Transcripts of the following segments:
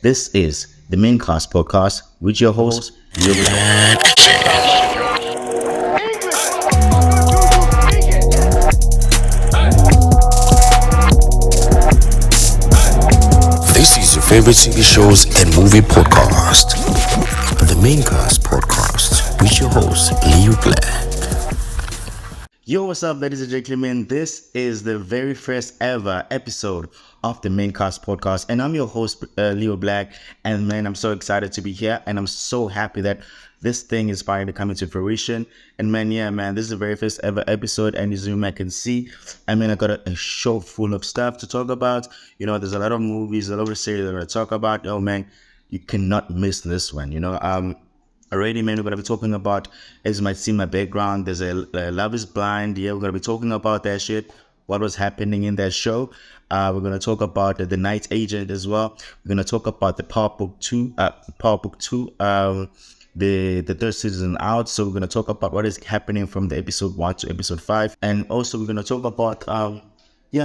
This is the Maincast podcast with your host, Leo This is your favorite TV shows and movie podcast, the Maincast podcast with your host, Leo Black. Yo, what's up, ladies and gentlemen? This is the very first ever episode of the Maincast podcast, and I'm your host, Leo Black. And man, I'm so excited to be here, and I'm so happy that this thing is finally coming to fruition. And man, this is the very first ever episode, and as you can see, I got a show full of stuff to talk about. There's a lot of movies, a lot of series that I'm gonna talk about. Oh man, you cannot miss this one. Already, man, we're going to be talking about, as you might see in my background, there's a Love is Blind. Yeah, we're going to be talking about that shit, what was happening in that show. We're going to talk about the Night Agent as well. We're going to talk about the Power Book 2, the third season out. So we're going to talk about what is happening from the episode 1 to episode 5. And also we're going to talk about the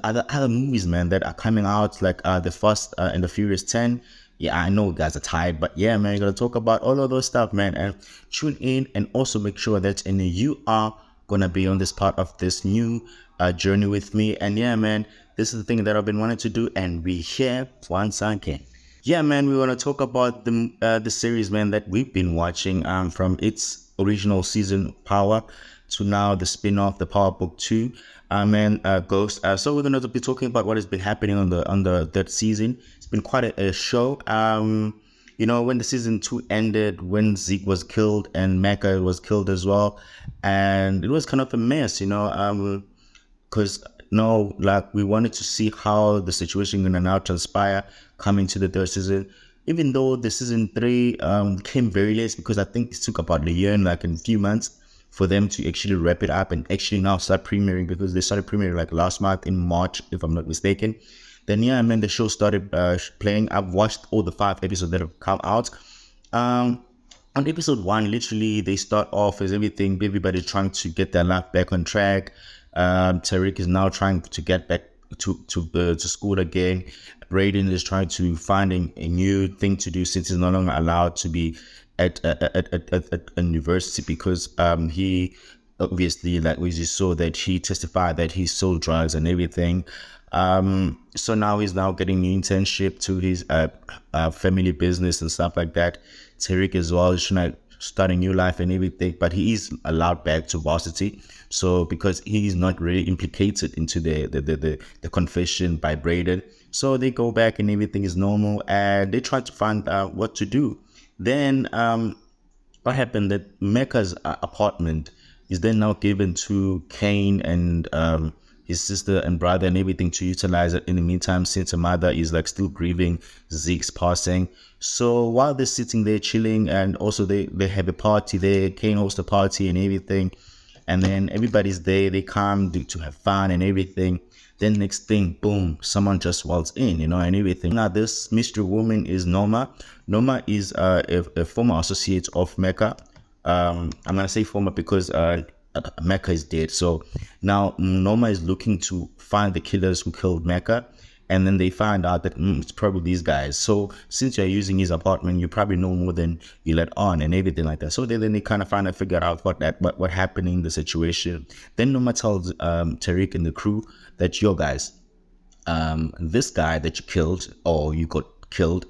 other movies, man, that are coming out, like the Fast and the Furious 10. Yeah, I know you guys are tired, but yeah, man, you're gonna talk about all of those stuff, man, and tune in, and also make sure that you are gonna be on this part of this new journey with me. And yeah, man, this is the thing that I've been wanting to do, and we're here once again. Yeah, man, we want to talk about the series, man, that we've been watching from its original season Power to now the spin-off, the Power Book 2, Ghost. So we're going to be talking about what has been happening on the third season. It's been quite a show. When the season 2 ended, when Zeke was killed and Mecha was killed as well, and it was kind of a mess, because we wanted to see how the situation gonna now transpire coming to the third season. Even though the season 3 came very late, because I think it took about a year and like in a few months for them to actually wrap it up and actually now start premiering, because they started premiering like last month in March, if I'm not mistaken. Then the show started playing. I've watched all the 5 episodes that have come out. On episode 1, literally they start off as everything, everybody trying to get their life back on track. Tariq is now trying to get back to school again. Brayden is trying to find a new thing to do, since he's no longer allowed to be at university, because he obviously, like we just saw, that he testified that he sold drugs and everything. So now he's now getting new internship to his family business and stuff like that. Tariq as well is trying to start a new life and everything, but he is allowed back to varsity. So because he is not really implicated into the confession by Brayden, so they go back and everything is normal, and they try to find out what to do. Then what happened, that Mecca's apartment is then now given to Kane and his sister and brother and everything to utilize it in the meantime, since her mother is like still grieving Zeke's passing. So while they're sitting there chilling, and also they have a party there, Kane hosts a party and everything, and then everybody's there, they come to have fun and everything. Then next thing, boom, someone just walks in, and everything. Now this mystery woman is Norma. Norma is a former associate of Mecca. I'm gonna say former because Mecca is dead. So now Norma is looking to find the killers who killed Mecca, and then they find out that it's probably these guys. So since you're using his apartment, you probably know more than you let on and everything like that. So then they kind of figure out what happened in the situation. Then Norma tells Tariq and the crew that, yo guys, this guy that you killed, or you got killed,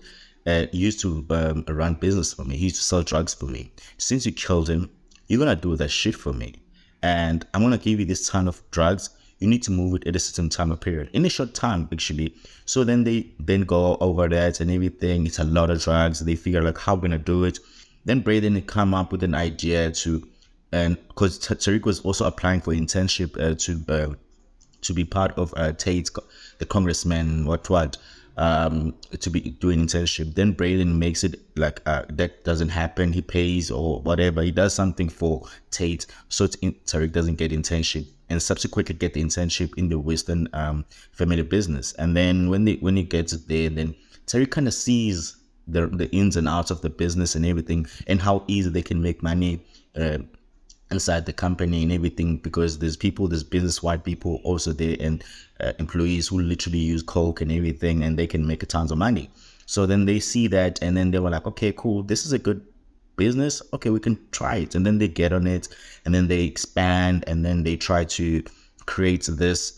used to run business for me. He used to sell drugs for me. Since you killed him, you're gonna do that shit for me, and I'm gonna give you this ton of drugs. You need to move it at a certain time of period, in a short time actually. So then they go over that and everything. It's a lot of drugs. They figure like how we're gonna do it. Then Brayden come up with an idea and because Tariq was also applying for internship to be part of Tate, the congressman, to be doing internship. Then Brayden makes it like that doesn't happen. He pays or whatever. He does something for Tate, so Tariq doesn't get internship, and subsequently get the internship in the Western family business. And then when he gets there, then Tariq kind of sees the ins and outs of the business and everything, and how easy they can make money inside the company and everything, because there's business white people also there, and employees who literally use coke and everything, and they can make a tons of money. So then they see that, and then they were like, okay, cool, this is a good business, okay, we can try it. And then they get on it, and then they expand, and then they try to create this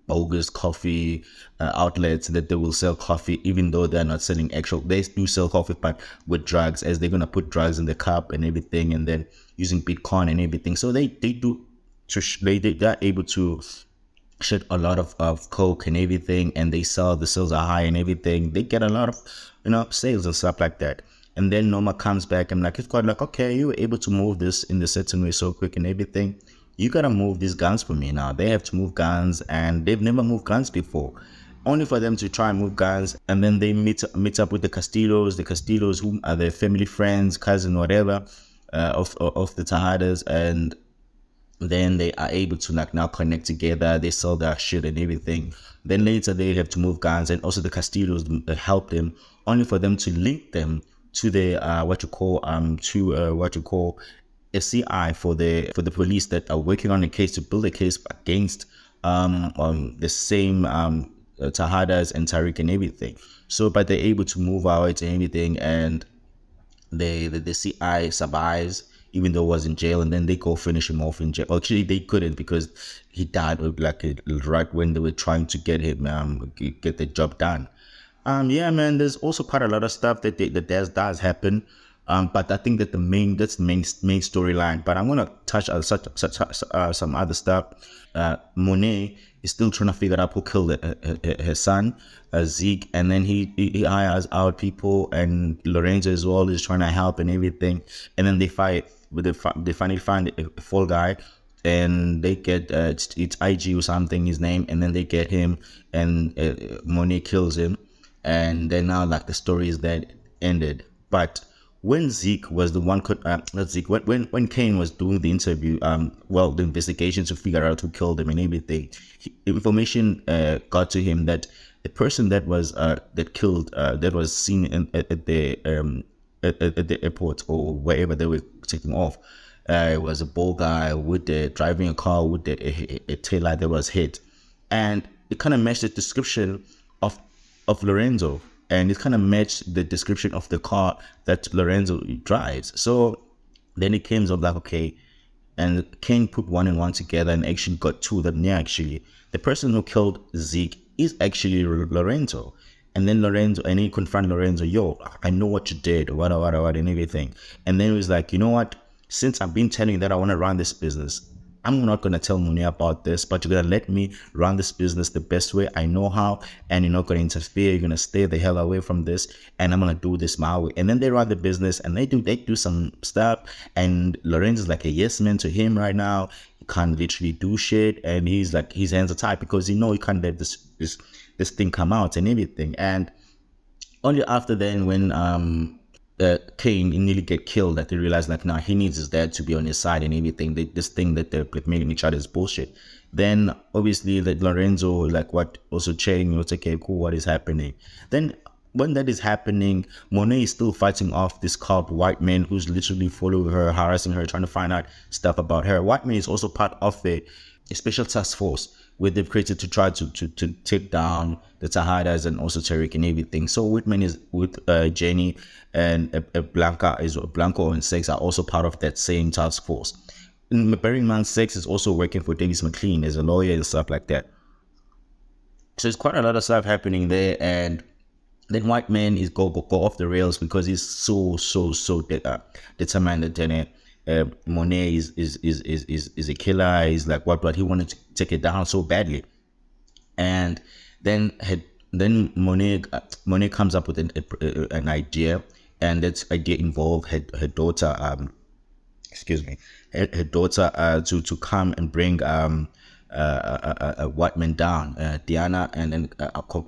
bogus coffee outlets that they will sell coffee, even though they're not selling actual. They do sell coffee, but with drugs, as they're gonna put drugs in the cup and everything, and then using Bitcoin and everything. So they do. They're able to shit a lot of coke and everything, and they sell, the sales are high and everything. They get a lot of sales and stuff like that. And then Noma comes back and like, it's quite like, okay, you were able to move this in the certain way so quick and everything, you gotta move these guns for me now. They have to move guns, and they've never moved guns before, only for them to try and move guns. And then they meet up with the Castillos, who are their family, friends, cousin, whatever, of the Tejadas. And then they are able to like now connect together. They sell their shit and everything. Then later they have to move guns, and also the Castillos help them, only for them to link them to the what you call a CI for the police that are working on a case, to build a case against the same Tahadas and Tariq and everything. So, but they're able to move out and everything, and the CI survives, even though he was in jail, and then they go finish him off in jail. Actually, they couldn't, because he died like right when they were trying to get him get the job done. Yeah, man. There's also quite a lot of stuff that does happen. But I think that that's the main storyline. But I'm gonna touch on some other stuff. Monet is still trying to figure out who killed her son, Zeke, and then he hires out people, and Lorenzo as well is trying to help and everything. And then they fight. They finally find a fall guy, and they get it's IG or something, his name, and then they get him, and Monet kills him, and then now like the story is that ended. But when Zeke was the one, not Zeke, when Kane was doing the interview, the investigation to figure out who killed him and everything, information got to him that the person that was that was seen at the airport or wherever they were taking off, was a bald guy driving a car with a tail light that was hit, and it kind of matched the description of Lorenzo, and it kind of matched the description of the car that Lorenzo drives. So then it came up like, okay, and King put one and one together and actually got two that, yeah, actually the person who killed Zeke is actually Lorenzo. And then he confronted Lorenzo, yo, I know what you did, what, and everything. And then he was like, you know what, since I've been telling you that I want to run this business, I'm not going to tell Monet about this, but you're going to let me run this business the best way I know how, and you're not going to interfere. You're going to stay the hell away from this, and I'm going to do this my way. And then they run the business, and they do some stuff, and Lorenzo's like a yes man to him right now. He can't literally do shit, and he's like, his hands are tied, because he can't let this thing come out and everything. And only after then, when Kane nearly get killed, that they realize like, nah, he needs his dad to be on his side and everything. This thing that they're blackmailing each other is bullshit. Then obviously like Lorenzo, like what also checking, it's okay, cool, what is happening? Then when that is happening, Monet is still fighting off this cop white man who's literally following her, harassing her, trying to find out stuff about her. White man is also part of a special task force where they've created to try to take down the Tahadas and also Tariq and everything. So Whitman is with Jenny, and Blanco and Sex are also part of that same task force. And bearing in mind, Sex is also working for Davis McLean as a lawyer and stuff like that. So there's quite a lot of stuff happening there, and then White Man is go off the rails because he's so determined that Monet is a killer. He's like what he wanted to take it down so badly, and then Monet comes up with an idea, and that idea involved her daughter, her daughter to come and bring a white man down, Diana, and then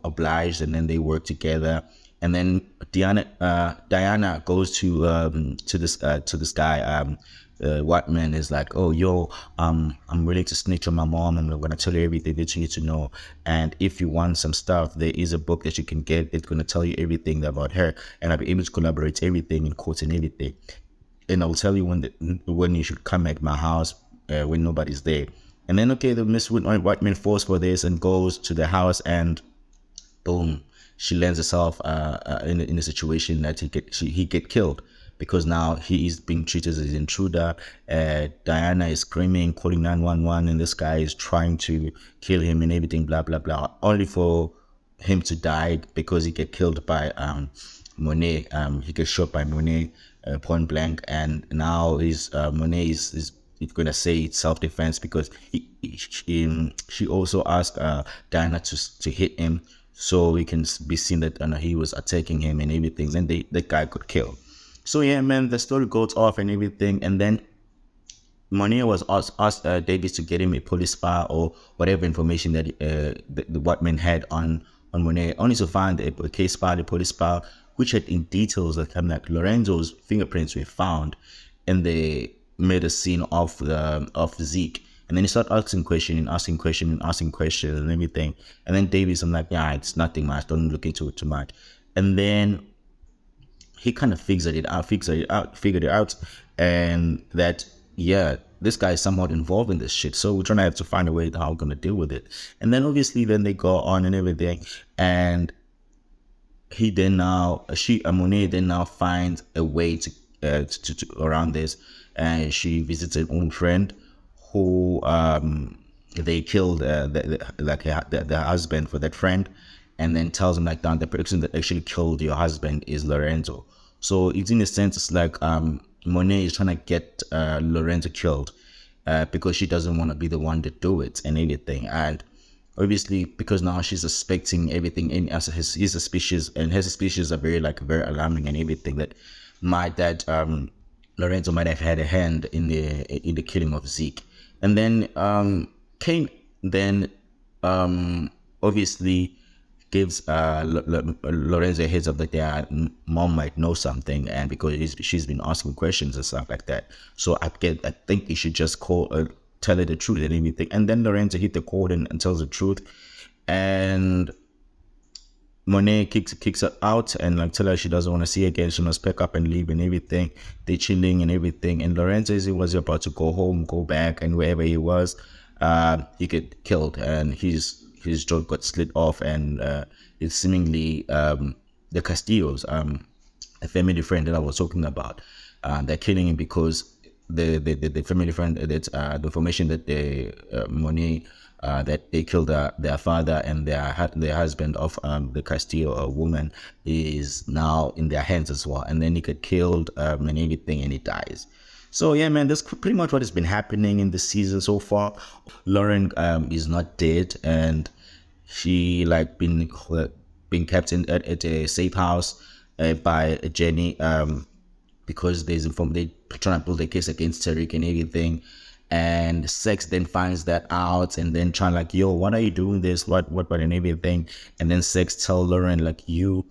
obliged, and then they work together. And then Diana goes to this guy. White man is like, oh, yo, I'm ready to snitch on my mom, and I'm gonna tell you everything that you need to know. And if you want some stuff, there is a book that you can get. It's gonna tell you everything about her, and I'll be able to collaborate everything in court and everything. and I'll tell you when you should come at my house when nobody's there. And then okay, the Miss Whiteman falls for this and goes to the house, and boom, she lands herself in a situation that he get killed, because now he is being treated as an intruder. Diana is screaming, calling 911, and this guy is trying to kill him and everything, blah blah blah, only for him to die because he get killed by Monet. He gets shot by Monet point blank, and now his Monet is gonna say it's self-defense, because she also asked Diana to hit him, so it can be seen that he was attacking him and everything, and the guy got killed. So yeah, man, the story goes off and everything, and then Monet was asked Davis to get him a police file or whatever information that the Whiteman had on Monet, only to find a case file, a police file, which had in details that kind of like Lorenzo's fingerprints were found, and they made a scene of Zeke. And then he started asking questions and everything. And then Davis, I'm like, yeah, it's nothing much. Don't look into it too much. And then he kind of figured it out, and that, yeah, this guy is somewhat involved in this shit. So we're trying to have to find a way how we're gonna deal with it. And then obviously then they go on and everything, and Monet then now finds a way to around this, and she visits an old friend who they killed the husband for that friend, and then tells him like, the person that actually killed your husband is Lorenzo. So it's in a sense, it's like Monet is trying to get Lorenzo killed because she doesn't want to be the one to do it and everything. And obviously, because now she's suspecting everything, and he's suspicious, and her suspicions are very alarming and everything, that Lorenzo might have had a hand in the killing of Zeke. And then Kane then obviously gives Lorenzo a heads up that their mom might know something, and because she's been asking questions and stuff like that. So I think he should just tell her the truth and everything. And then Lorenzo hit the cord and tells the truth, and Monet kicks her out and tell her she doesn't want to see her again. She must pack up and leave and everything. They're chilling and everything. And Lorenzo, as he was about to go home, go back, and wherever he was, he get killed, and his jaw got slit off, and it's seemingly the Castillos, a family friend that I was talking about. They're killing him because the family friend, that the information that Monet that they killed their father and their husband of the Castillo woman is now in their hands as well. And then he got killed and everything, and he dies. So yeah, man, that's pretty much what has been happening in the season so far. Lauren is not dead, and she been kept at a safe house by Jenny, because they trying to build a case against Tariq and everything. And Sex then finds that out, and then trying yo, what are you doing this? What and everything. And then Sex tell Lauren you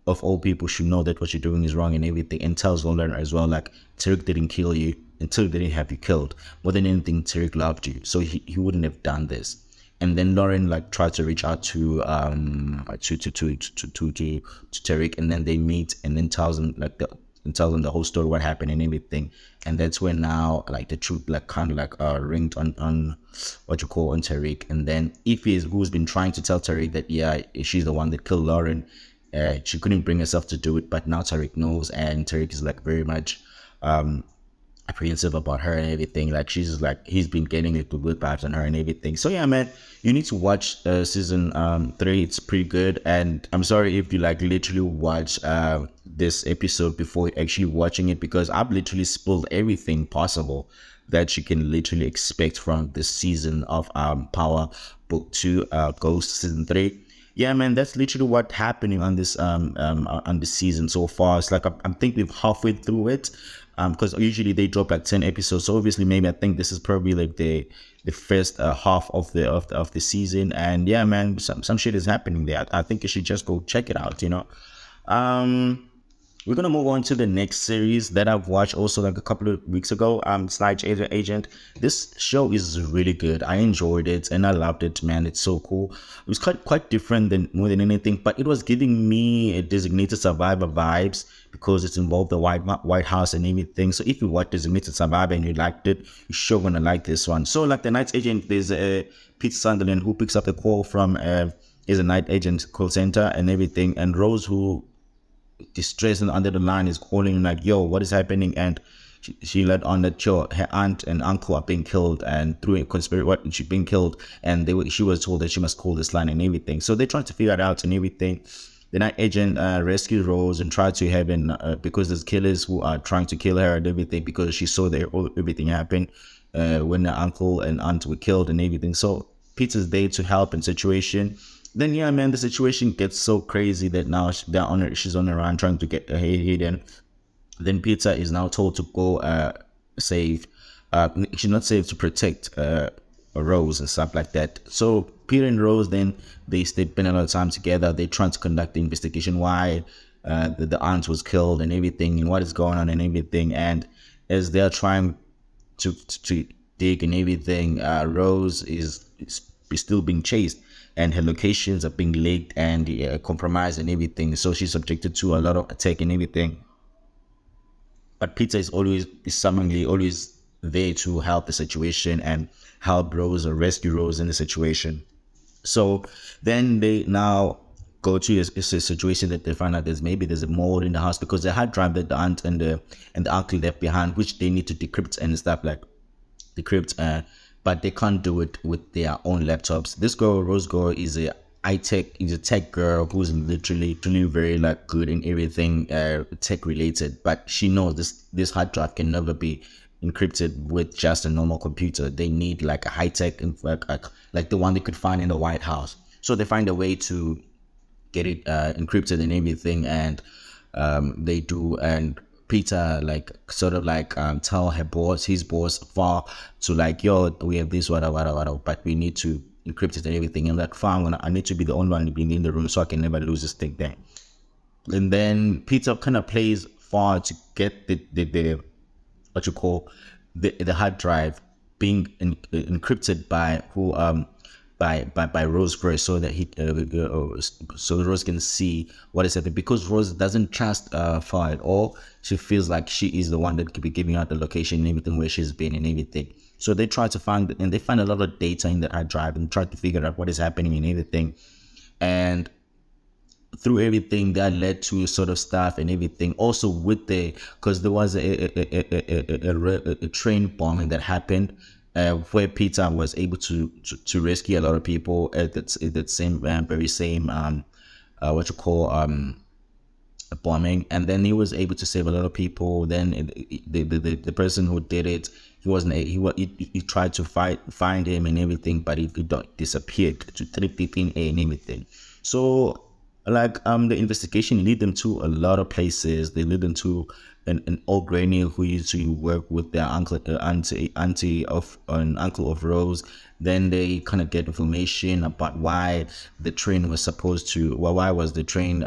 of all people should know that what you're doing is wrong and everything, and tells Lauren as well Tariq didn't kill you, and Tariq didn't have you killed. More than anything, Tariq loved you, so he wouldn't have done this. And then Lauren tried to reach out to Tariq, and then they meet, and then tells him the whole story, what happened and everything. And that's when now the truth ringed on what you call on Tariq. And then Ify, who's been trying to tell Tariq that she's the one that killed Lauren, she couldn't bring herself to do it, but now Tariq knows, and Tariq is very much apprehensive about her and everything. She's he's been getting the good vibes on her and everything. So yeah, man, you need to watch season 3. It's pretty good. And I'm sorry if you literally watch this episode before actually watching it, because I've literally spoiled everything possible that you can literally expect from this season of Power Book 2 Ghost season 3. Yeah, man, that's literally what's happening on this season so far. It's I'm thinking we're halfway through it, because usually they drop 10 episodes. So obviously, maybe I think this is probably the first half of the season. And yeah, man, some shit is happening there. I think you should just go check it out. We're gonna move on to the next series that I've watched also a couple of weeks ago. Slide Agent. This show is really good. I enjoyed it and I loved it, man. It's so cool. It was quite different more than anything, but it was giving me a Designated Survivor vibes, because it's involved the White House and everything. So if you watch Designated Survivor and you liked it, you're sure gonna like this one. So like the night agent, there's a Pete Sunderland who picks up the call from is a night agent call center and everything, and Rose, who distressed and under the line, is calling like, yo, what is happening? And she let on that, yo, her aunt and uncle are being killed, and through a conspiracy, what, she being killed, and she was told that she must call this line and everything. So they're trying to figure it out and everything. The night agent rescues Rose and tried to have because there's killers who are trying to kill her and everything, because she saw everything happen when her uncle and aunt were killed and everything. So Peter's there to help in situation. Then yeah, man, the situation gets so crazy that now she's on her run trying to get her head in. Then Peter is now told to go save. She's not saved, to protect Rose and stuff like that. So Peter and Rose, then they spend a lot of time together. They trying to conduct the investigation why the aunt was killed and everything, and what is going on and everything. And as they're trying to dig and everything, Rose is still being chased, and her locations are being leaked and compromised and everything. So she's subjected to a lot of attack and everything. But Peter is summoningly always there to help the situation and help Rose or rescue Rose in the situation. So then they now go to a situation that they find out there's a mold in the house, because the hard drive that the aunt and the uncle left behind, which they need to decrypt and stuff, like decrypt, but they can't do it with their own laptops. This girl, Rose Girl, is a tech girl who's literally very like good in everything tech related, but she knows this hard drive can never be encrypted with just a normal computer. They need like a high tech, like the one they could find in the White House. So they find a way to get it encrypted and everything, and they do. And Peter like sort of like tell his boss far to like, yo, we have this whatever, but we need to encrypt it and everything. And like, fine, I need to be the only one being in the room so I can never lose this thing there. And then Peter kind of plays far to get the what you call the hard drive being encrypted by Rose first, so that so Rose can see what is happening, because Rose doesn't trust Far at all. She feels like she is the one that could be giving out the location and everything, where she's been and everything. So they try to find, and they find a lot of data in that hard drive and try to figure out what is happening and everything. And through everything that led to sort of stuff and everything. Also with because there was a train bombing that happened, where Peter was able to rescue a lot of people at that same very same what you call bombing, and then he was able to save a lot of people. Then the person who did it, he tried to find him and everything, but he disappeared to 3:15 a.m. and everything. So like the investigation lead them to a lot of places. They lead them to an old granny who used to work with their uncle, auntie of an uncle of Rose. Then they kind of get information about why the train was why was the train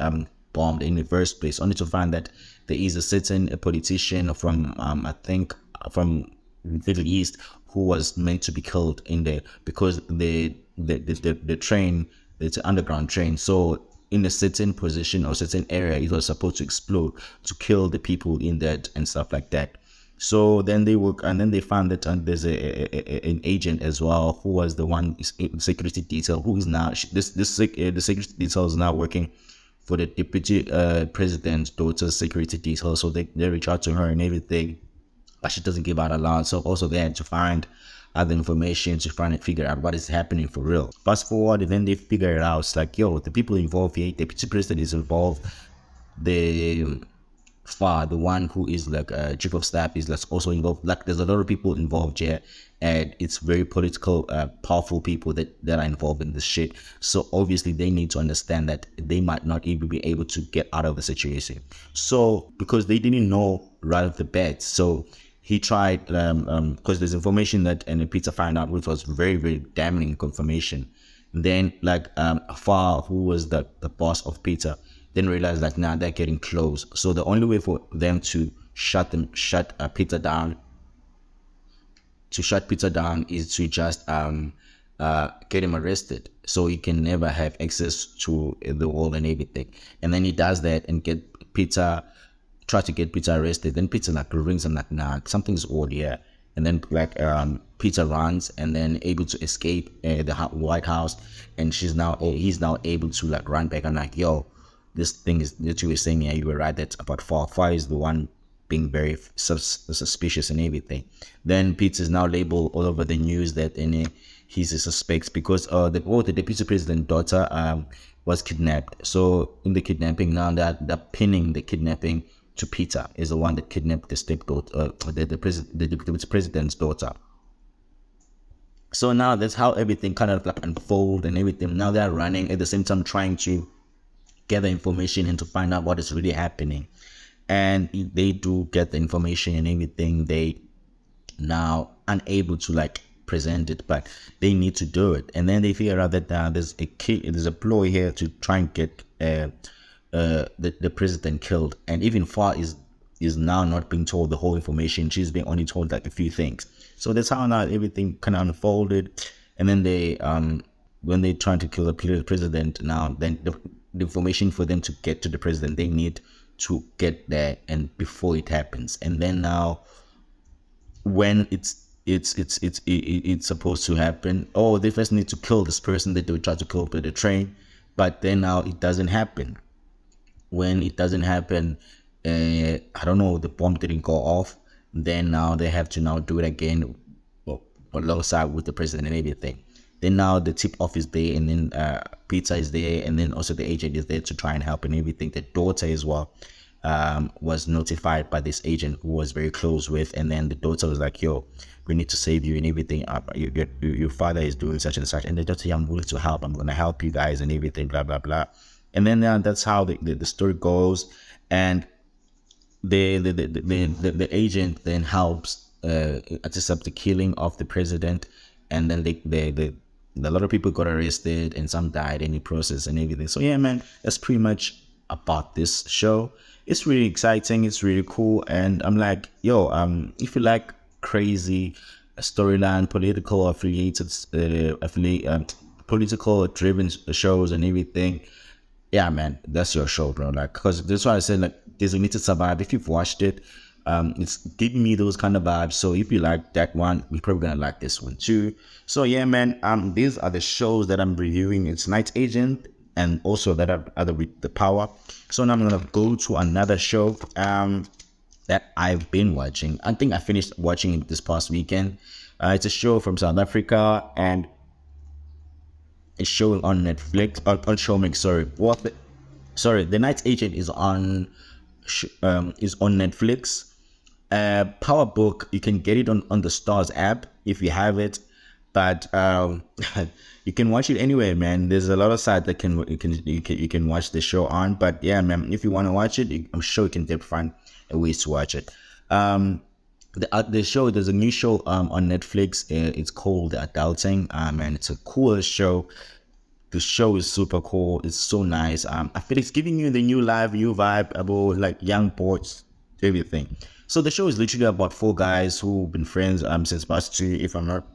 bombed in the first place, only to find that there is a certain politician from I think from Middle East who was meant to be killed in there, because the train, it's an underground train, so in a certain position or certain area it was supposed to explode to kill the people in that and stuff like that. So then they work, and then they found that there's an agent as well who was the one security detail, who is now the security detail is now working for the deputy president's daughter's security detail. So they reach out to her and everything, but she doesn't give out a lot. So also they had to find other information to try and figure out what is happening for real. Fast forward, and then they figure it out. It's like, yo, the people involved here, the deputy president is involved, the one who is like chief of staff is like also involved. Like there's a lot of people involved here, and it's very political, powerful people that are involved in this shit. So obviously they need to understand that they might not even be able to get out of the situation. So because they didn't know right off the bat, so he tried, because there's information that and Peter found out, which was very, very damning confirmation. Then like Far, who was the boss of Peter, then realized that now they're getting close. So the only way for them to shut Peter down is to just get him arrested, so he can never have access to the world and everything. And then he does that and get Peter try to get Peter arrested. Then Peter like rings and like, nah, something's odd here. And then like Peter runs and then able to escape the White House, and he's now able to like run back and like, yo, this thing is that you were saying, yeah, you were right, that about Far is the one being very suspicious and everything. Then Peter's now labeled all over the news that he's a suspect because the deputy president's daughter was kidnapped. So in the kidnapping now, they're pinning the kidnapping to Peter is the one that kidnapped the stepdaughter, the deputy president's daughter. So now that's how everything kind of like unfold and everything. Now they're running at the same time trying to gather information and to find out what is really happening. And they do get the information and everything. They now unable to like present it, but they need to do it. And then they figure out that there's a ploy here to try and get the president killed. And even Far is now not being told the whole information. She's being only told like a few things. So that's how now everything kind of unfolded. And then they when they try to kill the president, now then the information for them to get to the president, they need to get there and before it happens. And then now when it's supposed to happen, oh, they first need to kill this person that they would try to kill by the train, but then now it doesn't happen. When it doesn't happen, I don't know, the bomb didn't go off, then now they have to now do it again, alongside with the president and everything. Then now the tip off is there, and then Peter is there, and then also the agent is there to try and help and everything. The daughter as well was notified by this agent who was very close with, and then the daughter was like, yo, we need to save you and everything. Your father is doing such and such, and the daughter, I'm willing to help, I'm gonna help you guys and everything, blah blah blah. And then that's how the story goes. And the agent then helps intercept the killing of the president, and then a lot of people got arrested and some died in the process and everything. So yeah, man, that's pretty much about this show. It's really exciting, it's really cool, and I'm like, yo, if you like crazy storyline, political driven shows and everything, yeah, man, that's your show, bro. Like, because that's why I said, like, Designated Survivor, if you've watched it, it's giving me those kind of vibes. So if you like that one, we're probably gonna like this one too. So yeah, man, these are the shows that I'm reviewing. It's Night Agent and also that other with The Power. So now I'm gonna go to another show that I've been watching. I think I finished watching it this past weekend. It's a show from South Africa, and it's showing on Netflix, on Showmax. Sorry, The Night Agent is on Netflix. Power Book, you can get it on the Stars app if you have it, but you can watch it anywhere, man. There's a lot of sites that you can watch the show on. But yeah, man, if you want to watch it, I'm sure you can find ways to watch it. The show, there's a new show on Netflix. It's called Adulting, and it's a cool show. The show is super cool. It's so nice. I feel it's giving you the new vibe about like young boys, everything. So the show is literally about four guys who've been friends since varsity. If I'm not,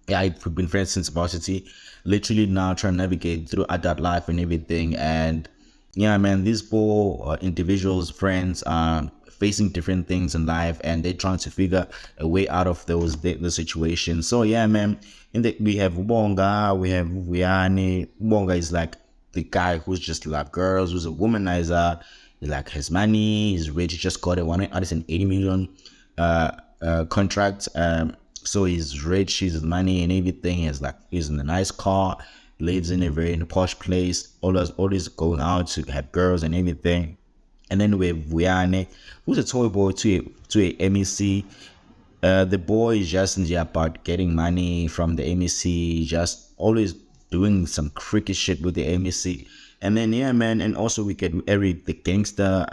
yeah, we've been friends since varsity. Literally now trying to navigate through adult life and everything. And yeah, man, these four individuals, friends, are facing different things in life, and they're trying to figure a way out of the situation. So yeah, man, we have Ubonga, we have Vuyani. Ubonga is like the guy who's just like girls, who's a womanizer. He like has money, he's rich, he just got a 180 million contract. So he's rich, he's money and everything. He's in a nice car, lives in a very posh place, always going out to have girls and everything. And then we have Vuyane, who's a toy boy to a MEC. The boy is just about getting money from the MEC, just always doing some cricket shit with the MEC. And then yeah, man, and also we get Eric the gangster.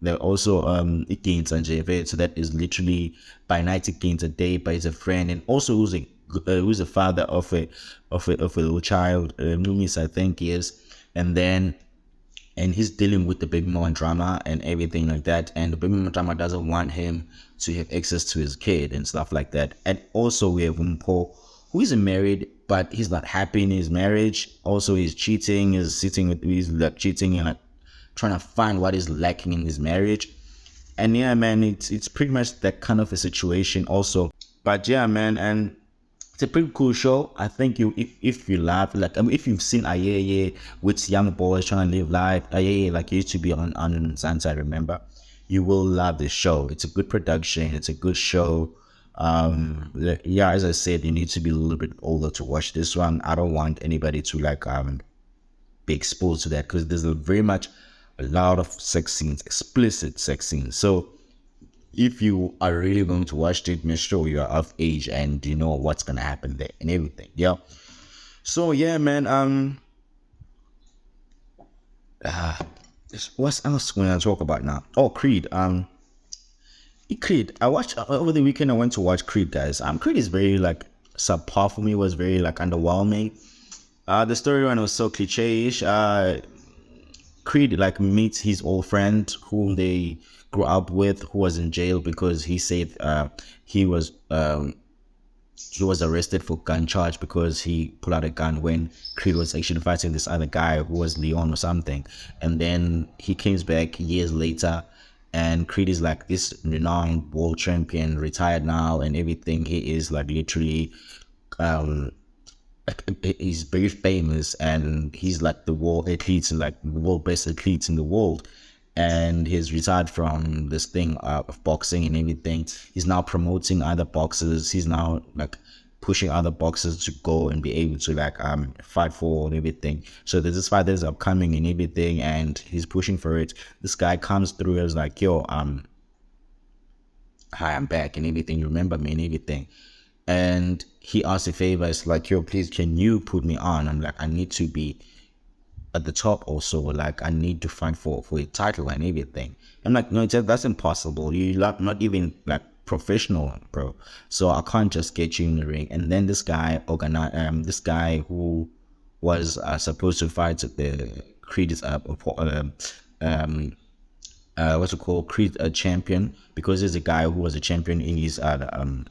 They're also Igainza and JV, so that is literally by night Igainza, day by his a friend, and also who's a father of a little child, Numis, I think he is. And he's dealing with the baby mama drama and everything like that, and the baby mama drama doesn't want him to have access to his kid and stuff like that. And also we have Umpo, who isn't married, but he's not happy in his marriage. Also he's cheating, he's like cheating and like trying to find what is lacking in his marriage. And yeah, man, it's pretty much that kind of a situation also. But yeah, man, and it's a pretty cool show. I think you, if you laugh, like, I mean, if you've seen Ayeye with young boys trying to live life, Ayeye, like, it used to be on Sansa, I remember, you will love this show. It's a good production. It's a good show. Yeah, as I said, you need to be a little bit older to watch this one. I don't want anybody to like be exposed to that, because there's very much a lot of sex scenes, explicit sex scenes. So if you are really going to watch it, make sure you are of age and you know what's gonna happen there and everything. Yeah. So yeah, man. What else when I talk about now? Oh, Creed. Creed. I watched over the weekend. I went to watch Creed, guys. Creed is very like subpar for me. Was very like underwhelming. The storyline was so cliche-ish. Creed like meets his old friend whom they grew up with, who was in jail because he said he was um, he was arrested for gun charge because he pulled out a gun when Creed was actually fighting this other guy who was Leon or something. And then he comes back years later, and Creed is like this renowned world champion, retired now and everything. He is like literally um he's very famous, and he's like the world athlete, like the world best athlete in the world. And he's retired from this thing of boxing and everything. He's now promoting other boxers. He's now like pushing other boxers to go and be able to like fight for and everything. So there's this fight that's upcoming and everything, and he's pushing for it. This guy comes through and is like, yo, hi, I'm back and everything. You remember me and everything. And he asked a favor. It's like, yo, please, can you put me on? I'm like, I need to be at the top also. Like, I need to fight for a title and everything. I'm like, no, that's impossible. You're like not even like professional, bro. So I can't just get you in the ring. And then this guy who was supposed to fight at the Creed what's it called, Creed champion, because there's a guy who was a champion in his thingy.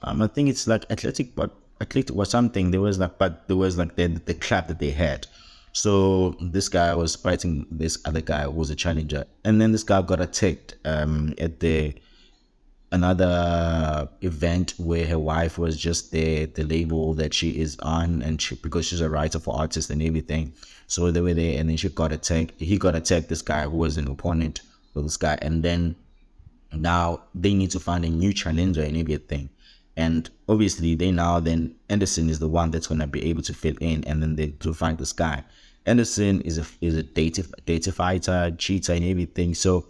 I think it's like athletic was something. There was like the clap that they had. So this guy was fighting this other guy who was a challenger, and then this guy got attacked at the another event where her wife was just the label that she is on, and she, because she's a writer for artists and everything. So they were there, and then she got attacked. He got attacked, this guy who was an opponent for this guy, and then now they need to find a new challenger and everything. And obviously they now then Anderson is the one that's gonna be able to fill in, and then they to find this guy. Anderson is a data fighter, cheater and everything. So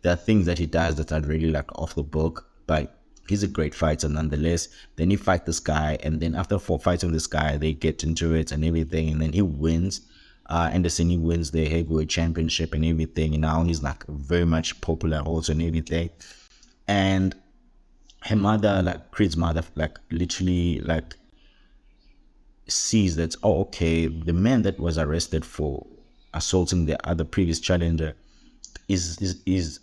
there are things that he does that are really like off the book, but he's a great fighter nonetheless. Then he fight this guy, and then after fighting this guy, they get into it and everything, and then he wins. Anderson, he wins the heavyweight championship and everything, and now he's like very much popular also and everything. And her mother, like Creed's mother, like literally like sees that, oh, okay, the man that was arrested for assaulting the other previous challenger is is is,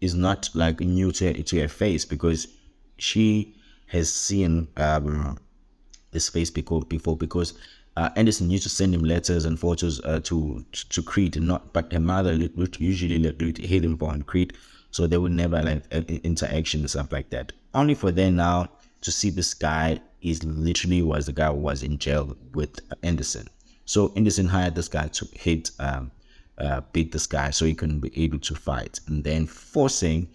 is not like new to her face, because she has seen his face before, because Anderson used to send him letters and photos to Creed, and not, but her mother would usually hate him on Creed, so they would never like interaction and stuff like that. Only for then now to see this guy is literally was the guy who was in jail with Anderson. So Anderson hired this guy to beat this guy so he couldn't be able to fight, and then forcing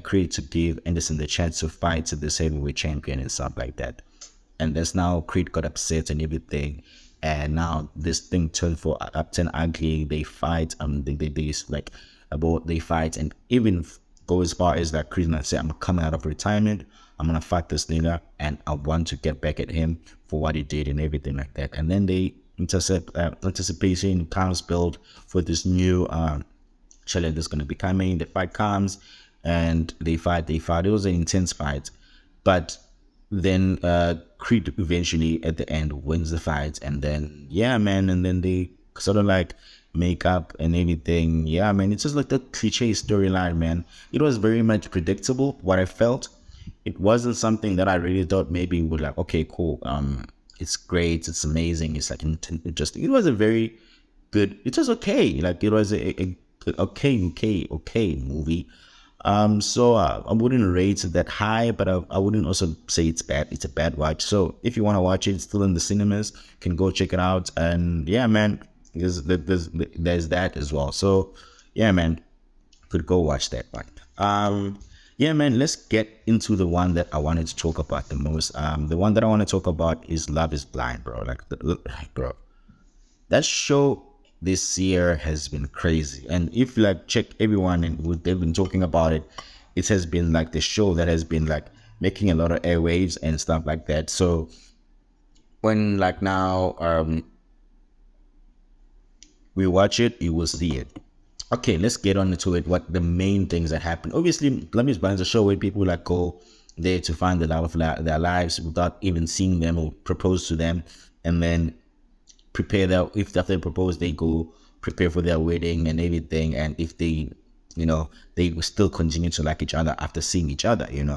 Creed to give Anderson the chance to fight to this heavyweight champion and stuff like that. And that's now Creed got upset and everything, and now this thing turned for turned ugly. They fight, they like about they fight, and even go as far as that Creed not say, I'm coming out of retirement, I'm gonna fight this nigga, and I want to get back at him for what he did and everything like that. And then they anticipation comes build for this new challenge that's gonna be coming. The fight comes, and they fight. It was an intense fight, but then Creed eventually at the end wins the fight, and then yeah, man, and then they sort of like make up and everything. Yeah, man, it's just like the cliche storyline, man. It was very much predictable what I felt. It wasn't something that I really thought maybe would like, okay, cool, it's great, it's amazing, it's like just, it was a very good, it was okay, like it was a okay movie. I wouldn't rate it that high, but I wouldn't also say it's bad. It's a bad watch. So if you want to watch it, it's still in the cinemas. You can go check it out. And yeah, man, there's that as well. So yeah, man, could go watch that one. Yeah, man, let's get into the one that I wanted to talk about the most. The one that I want to talk about is Love Is Blind, bro. Bro, that show this year has been crazy. And if you like check everyone and what they've been talking about it, it has been like the show that has been like making a lot of airwaves and stuff like that. So when like now we watch it, you will see it. Okay, let's get on to it. What the main things that happen? Obviously, Love Is Blind is a show where people like go there to find the love of their lives without even seeing them or propose to them, and then prepare their, if after they propose, they go prepare for their wedding and everything. And if they, they will still continue to like each other after seeing each other. In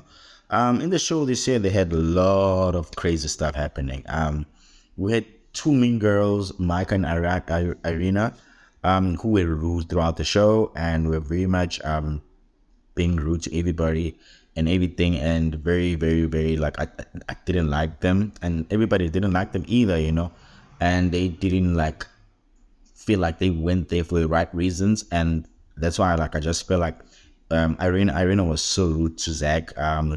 the show this year, they had a lot of crazy stuff happening. We had two mean girls, Micah and Irina, who were rude throughout the show and were very much being rude to everybody and everything, and very, very, very like I didn't like them, and everybody didn't like them either, and they didn't like feel like they went there for the right reasons, and that's why like I just feel like Irina was so rude to Zach.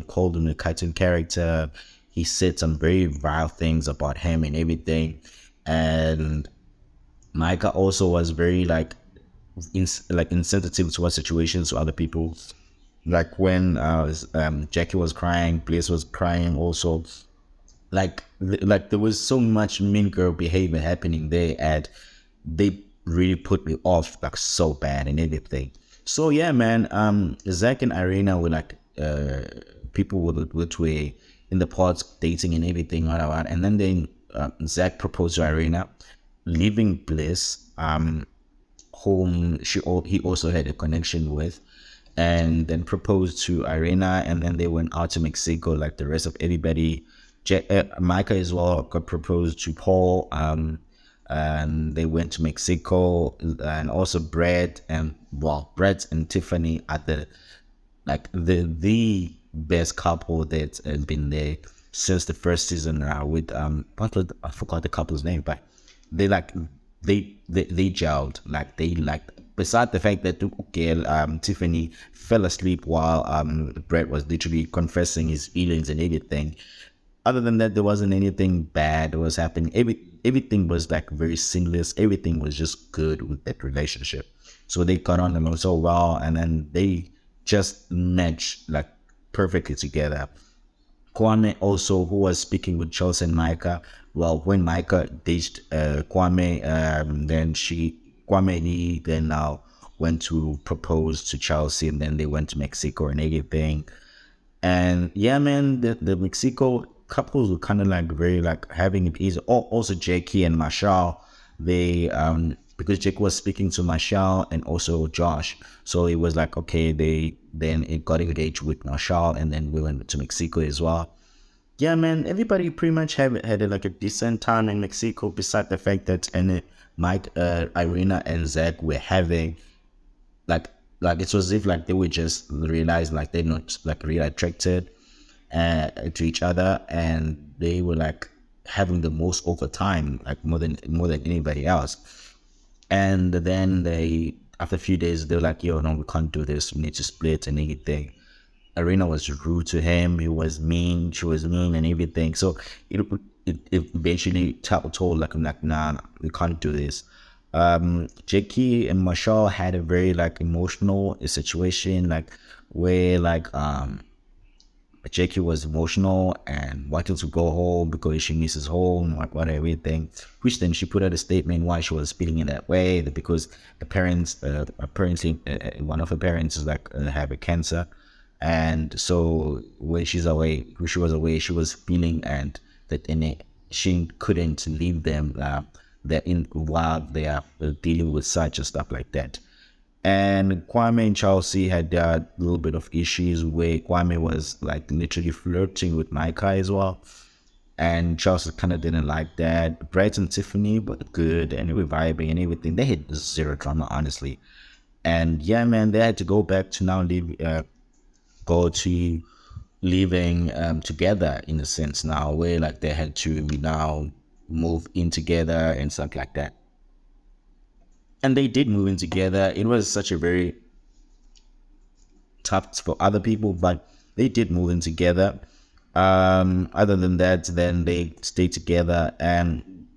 Called him a cartoon character. He said some very vile things about him and everything, and Micah also was very like insensitive towards situations to other people. Like when Jackie was crying, Blaze was crying also. Like there was so much mean girl behavior happening there, and they really put me off like so bad and everything. So yeah, man, Zach and Irina were like people which were in the pods dating and everything, right? And then Zach proposed to Irina, leaving Bliss, whom he also had a connection with, and then proposed to Irina, and then they went out to Mexico like the rest of everybody. Micah as well got proposed to Paul, and they went to Mexico, and also Brett and Tiffany at the best couple that's been there since the first season now with I forgot the couple's name, but they like they gelled, like they like, beside the fact that okay, Tiffany fell asleep while Brett was literally confessing his feelings and everything. Other than that, there wasn't anything bad that was happening. Everything was like very seamless. Everything was just good with that relationship. So they got on so well, and then they just matched like perfectly together. Kwame also, who was speaking with Chelsea and Micah. Well, when Micah ditched Kwame, Kwame he then now went to propose to Chelsea, and then they went to Mexico and everything. And yeah, man, the Mexico couples were kind of like very like having it easy. Also Jackie and Marshall, they because Jake was speaking to Marshall and also Josh, so it was like okay, it got engaged with Marshall, and then we went to Mexico as well. Yeah, man, everybody pretty much had like a decent time in Mexico, beside the fact that Mike, Irina, and Zach were having like it was as if like they were just realizing like they're not like really attracted to each other, and they were like having the most over time, like more than anybody else. And then they, after a few days, they were like, yo, no, we can't do this, we need to split and everything. Arena was rude to him, he was mean, she was mean and everything. So it eventually told like, I'm like, nah, we can't do this. Jackie and Marshall had a very like emotional situation, like where like Jackie was emotional and wanted to go home because she misses home, like what everything. Which then she put out a statement why she was feeling in that way, that because the parents, apparently one of her parents is like have a cancer, and so when she was away, she was feeling and that she couldn't leave them. While they are dealing with such and stuff like that. And Kwame and Chelsea had a little bit of issues where Kwame was like literally flirting with Micah as well. And Chelsea kind of didn't like that. Brett and Tiffany were good and they were vibing and everything. They had zero drama, honestly. And yeah, man, they had to go back to now live, go to living together in a sense now, where like they had to now move in together and stuff like that. And they did move in together. It was such a very tough for other people, but they did move in together. Other than that, then they stayed together. And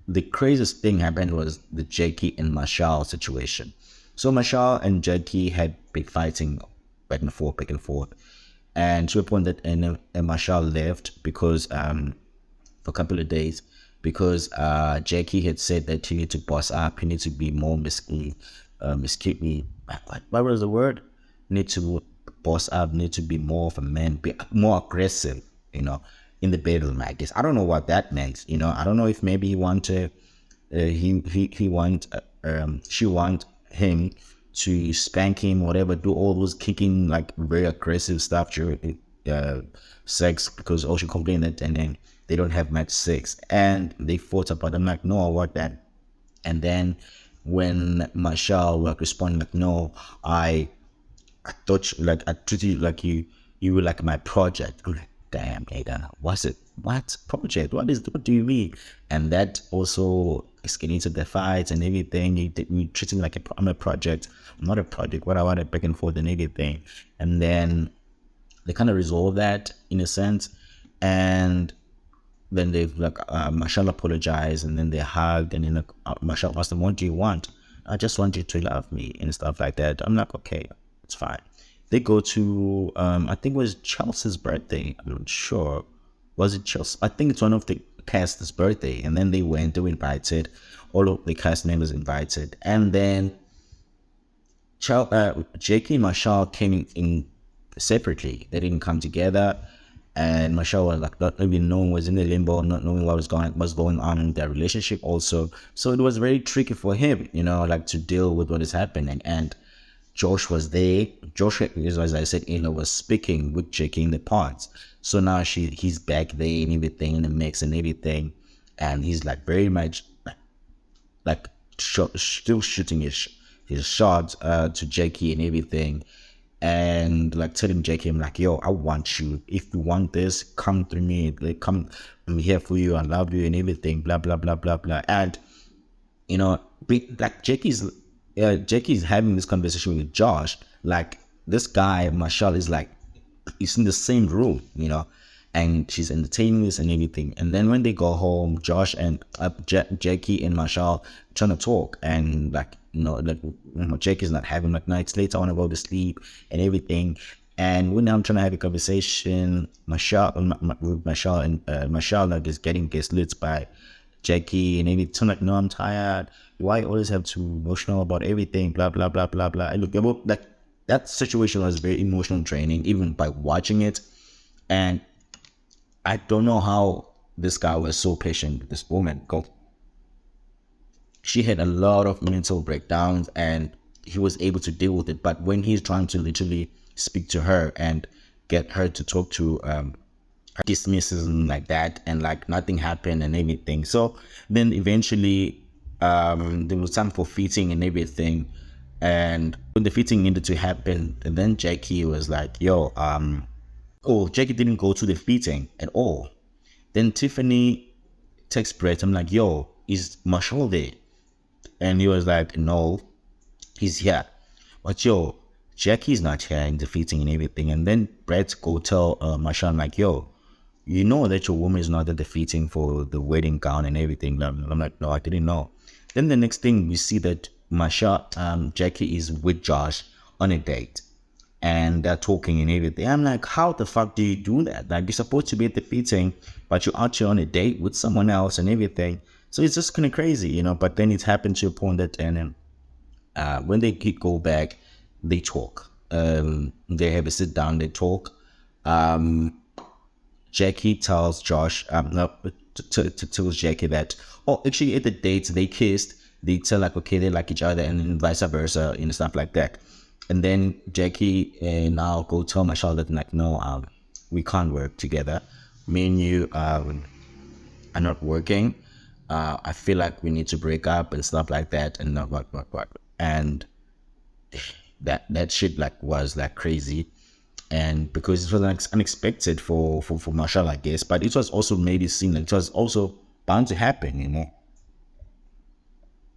the craziest thing happened was the Jackie and Marshall situation. So Marshall and Jackie had been fighting back and forth. And to a point that and Marshall left because for a couple of days because Jackie had said that he need to boss up, he need to be more what was the word? Need to boss up, need to be more of a man, be more aggressive, in the bedroom, I guess. I don't know what that meant, I don't know if maybe he wanted, he want, she want him to spank him, whatever, do all those kicking, like very aggressive stuff during sex, because she complained that, and then they don't have much sex, and they fought about it. I'm like, no, I want that. And then when Marshall like responded like, no, I thought like I treated you like you were like my project. I'm like, damn, nigga, what's it? What project? What do you mean? And that also escalated the fights and everything. You treating me like I'm a project. I'm not a project. What I wanted back and forth and everything. And then they kind of resolved that in a sense. And then they've like Marshall apologized, and then they hugged, and then like, Marshall asked them, "What do you want?" "I just want you to love me," and stuff like that. I'm like, okay, it's fine. They go to I think it was Chelsea's birthday. I'm not sure. Was it Chelsea? I think it's one of the cast's birthday, and then they were invited. All of the cast members invited, and then Jackie and Marshall came in separately. They didn't come together, and Marshall was like not even knowing, was in the limbo, not knowing what was going on in their relationship also. So it was very tricky for him, like to deal with what is happening. And Josh was there. Josh, as I said, was speaking with Jackie in the parts. So now he's back there and everything in the mix and everything, and he's like very much like still shooting his shots to Jackie and everything, and like telling Jackie, I'm like, yo, I want you. If you want this, come through me. Like, come, I'm here for you. I love you and everything. Blah blah blah blah blah. And like Jackie's having this conversation with Josh. Like this guy Marshall is like, he's in the same room, and she's entertaining this and everything. And then when they go home, Josh and Jackie and Marshall trying to talk, and like Jackie's not having, like, no, it's late, I want to go to sleep and everything. And when I'm trying to have a conversation, Marshall and Marshall like is getting gaslit by Jackie and everything. So I'm like, no, I'm tired. Why you always have to emotional about everything? Blah blah blah blah blah. And look, like that situation was very emotional draining, even by watching it. And I don't know how this guy was so patient with this woman. She had a lot of mental breakdowns, and he was able to deal with it. But when he's trying to literally speak to her and get her to talk to her, dismisses him like that, and like nothing happened and everything. So then eventually there was time for fitting and everything. And when the fitting needed to happen, and then Jackie was like, yo, Jackie didn't go to the fitting at all. Then Tiffany texts Brett. I'm like, yo, is Marshall there? And he was like, no, he's here. But yo, Jackie's not here in the fitting and everything. And then Brett go tell Marshall, I'm like, yo, you know that your woman is not at the fitting for the wedding gown and everything. I'm like, no, I didn't know. Then the next thing we see that Jackie is with Josh on a date, and they're talking and everything. I'm like, how the fuck do you do that? Like, you're supposed to be at the fitting, but you're out here on a date with someone else and everything. So it's just kind of crazy, But then it happened to a point that, and then when they go back, they talk. They have a sit down, they talk. Jackie tells Josh, tells Jackie that, actually at the date they kissed. They tell like, okay, they like each other, and then vice versa and stuff like that. And then Jackie now go tell Marshall that, like, no, we can't work together. Me and you are not working. I feel like we need to break up and stuff like that, and what. And that shit like was like crazy, and because it was like unexpected for Marshall, I guess, but it was also made it seem like it was also bound to happen, you know.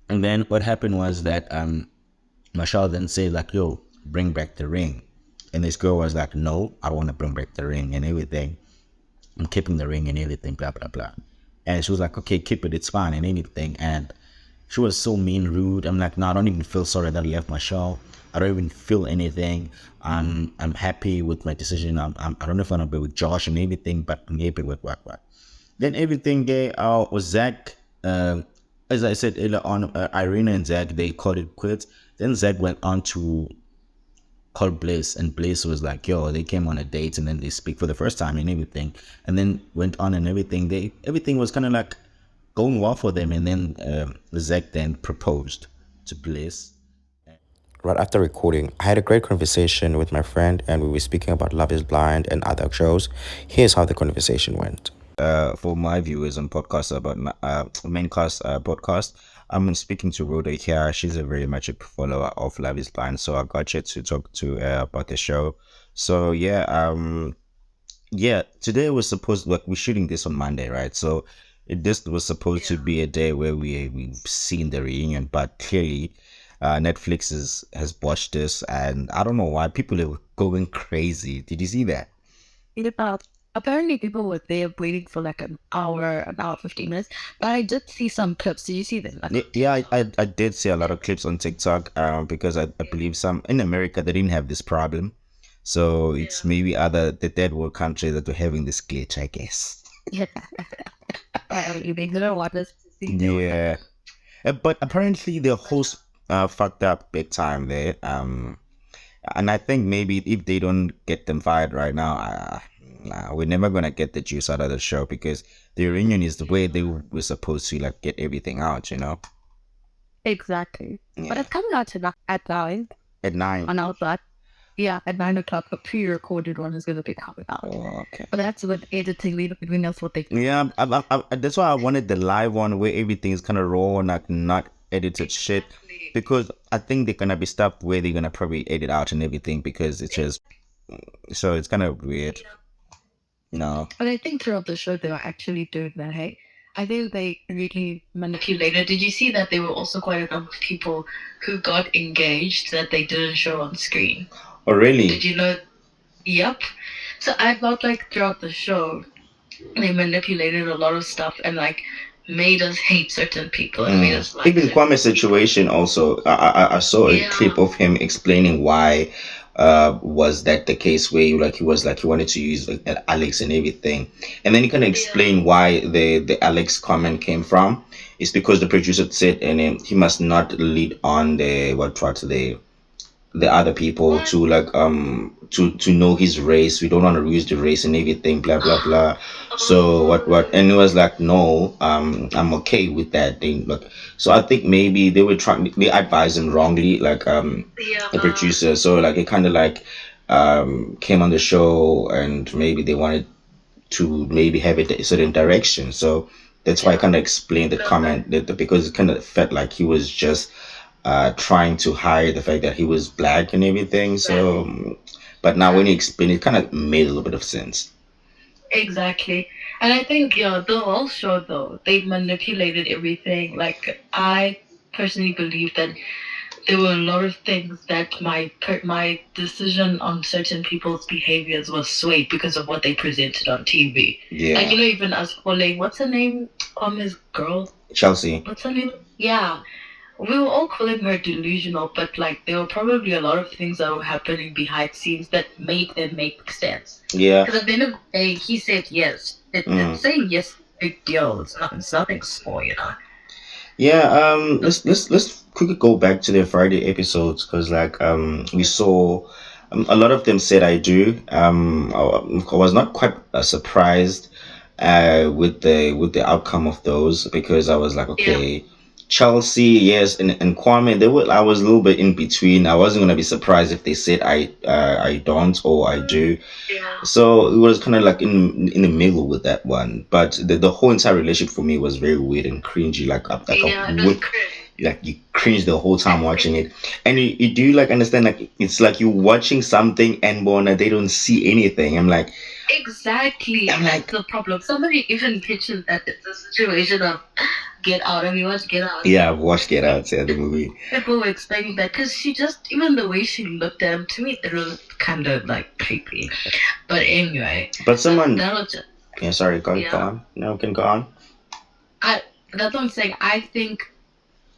And then what happened was that Marshall then said like, "Yo, bring back the ring," and this girl was like, "No, I want to bring back the ring and everything. I'm keeping the ring and everything, blah blah blah." And she was like, "Okay, keep it, it's fine and anything." And she was so mean, rude. I'm like, "No, I don't even feel sorry that I left my show. I don't even feel anything. I'm happy with my decision. I don't know if I'm gonna be with Josh and everything, but I'm happy with what. Then everything there was Zach. As I said earlier on, Irina and Zach, they called it quits. Then Zach went on to called Bliss, and Bliss was like, "Yo," they came on a date, and then they speak for the first time and everything, and then went on and everything. Everything was kind of like going well for them, and then Zach then proposed to Bliss. Right after recording, I had a great conversation with my friend, and we were speaking about Love is Blind and other shows. Here's how the conversation went. For my viewers on podcasts about main class podcast, I'm speaking to Rhoda here. She's a very much a follower of Love is Blind, so I got you to talk to about the show. So yeah, today was supposed like we're shooting this on Monday, right? So this was supposed to be a day where we've seen the reunion, but clearly Netflix has watched this, and I don't know why people are going crazy. Did you see that? Apparently people were there waiting for like an hour, 15 minutes. But I did see some clips. Did you see them? Yeah, I did see a lot of clips on TikTok because I believe some in America they didn't have this problem. So it's maybe other the third world countries that were having this glitch, I guess. Yeah. You didn't want us to see them. Yeah. But apparently the host fucked up big time there. And I think maybe if they don't get them fired right now, nah, we're never gonna get the juice out of the show because the reunion is the way they were supposed to like get everything out, you know. Exactly. But Yeah. it's coming out at 9 At 9. on our side. Yeah, at 9 o'clock, a pre-recorded one is going to be coming out. Oh, okay. But that's with editing, we know what they Yeah, that's why I wanted the live one where everything is kind of raw and like not edited shit, because I think they're gonna be stuff where they're gonna probably edit out and everything because it's just so it's kind of weird, you know. But I think throughout the show they were actually doing that, hey? I think they really manipulated. Did you see that there were also quite a number of people who got engaged that they didn't show on screen? Oh, really? Did you know? Yep. So I felt like throughout the show they manipulated a lot of stuff and like made us hate certain people and made us like Even certain Kwame's situation also, I saw a Yeah. clip of him explaining why was that the case where he was like he wanted to use like, Alex and everything, and then he kind of explained why the Alex comment came from. It's because the producer said and he must not lead on the the other people to like to know his race. We don't want to use the race and everything, blah blah blah. So what and it was like no, I'm okay with that thing. Like so I think maybe they advised him wrongly, like the producer. So like it kinda like came on the show and maybe they wanted to maybe have it a certain direction. So that's why I kind of explained the comment that because it kind of felt like he was just trying to hide the fact that he was black and everything. So, but now when you explain it, kind of made a little bit of sense. Exactly. And I think, the whole show, though, they manipulated everything. Like, I personally believe that there were a lot of things that my decision on certain people's behaviors was swayed because of what they presented on TV. Yeah. Like, even us calling, what's her name? His girl? Chelsea. What's her name? Yeah. We were all calling her delusional, but like there were probably a lot of things that were happening behind scenes that made them make sense. Yeah. Because at the end of the day, he said yes. Saying yes, is a big deal. It's nothing small, you know. Yeah. Let's quickly go back to the Friday episodes because like we saw a lot of them said I do. I was not quite surprised with the outcome of those because I was like okay. Chelsea, yes, and Kwame, I was a little bit in between. I wasn't gonna be surprised if they said I don't or I do. Yeah. So it was kind of like in the middle with that one. But the whole entire relationship for me was very weird and cringy. Like Yeah, it was cringe. like you cringe the whole time watching it, and you do like understand like it's like you're watching something and Bona they don't see anything. I'm like, Exactly. I'm That's like, the problem. Somebody even mentioned that it's a situation of Get Out. Have you watched Get Out? yeah, I've watched Get Out, yeah, the movie. People were explaining that because she just, even the way she looked at him, to me, it was kind of like creepy. But anyway, But someone, that was just, yeah, sorry, go yeah. on. No, can go on. That's what I'm saying. I think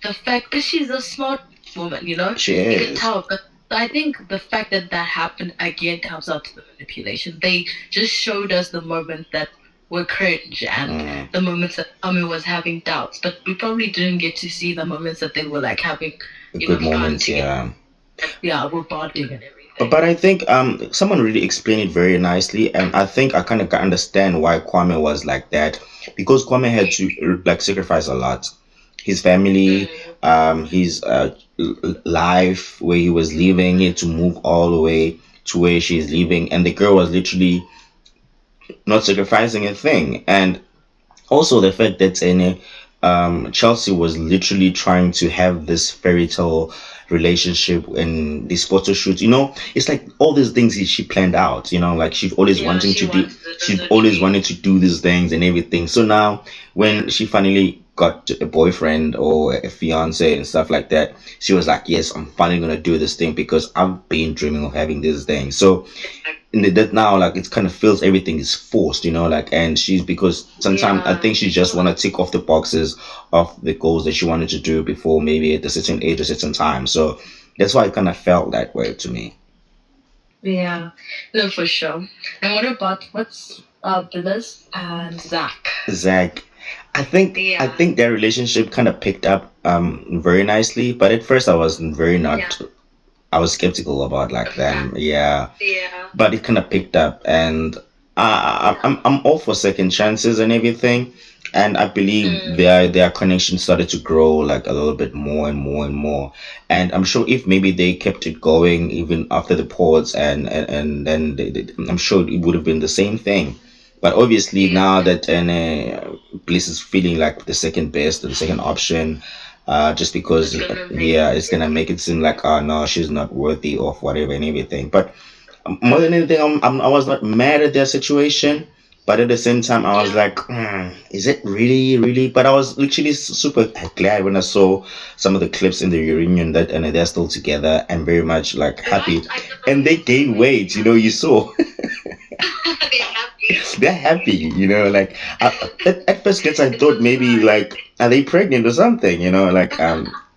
the fact that she's a smart woman, you know, She you can is. tell. But I think the fact that that happened again comes out to the manipulation. They just showed us the moments that were cringe and the moments that Ami was having doubts, but we probably didn't get to see the moments that they were like having Good moments, together. yeah. We're bonding and everything. But I think someone really explained it very nicely, and I think I kind of understand why Kwame was like that, because Kwame had to like sacrifice a lot, his family, his life where he was living, he had to move all the way to where she's living, and the girl was literally not sacrificing a thing, and also the fact that in Chelsea was literally trying to have this fairy tale relationship and these photo shoots. You know, it's like all these things she planned out. You know, like she's always wanting to do. She's always wanted to do these things and everything. So now, when she finally got a boyfriend or a fiance and stuff like that, she was like, "Yes, I'm finally gonna do this thing because I've been dreaming of having this thing." So that now like it kind of feels everything is forced, you know, like, and she's because sometimes I think she just want to tick off the boxes of the goals that she wanted to do before maybe at a certain age, a certain time. So that's why it kind of felt that way to me. Yeah, no, for sure. And what about what's Bliss and Zach? Zach, I think their relationship kind of picked up very nicely, but at first I was very not. I was skeptical about like them, yeah. But it kind of picked up, and I'm all for second chances and everything, and I believe their connection started to grow like a little bit more and more and more, and I'm sure if maybe they kept it going even after the pause, and then I'm sure it would have been the same thing. But obviously now that Bliss is feeling like the second best, the second option, just because yeah, it's gonna make it seem like oh no, she's not worthy of whatever and everything. But more than anything, I was not mad at their situation, but at the same time, I was like, is it really, really? But I was literally super glad when I saw some of the clips in the reunion that and they're still together and very much like happy, and they gain weight. You know, you saw. They're happy, you know. Like at first, glance, I thought maybe like are they pregnant or something, you know? Like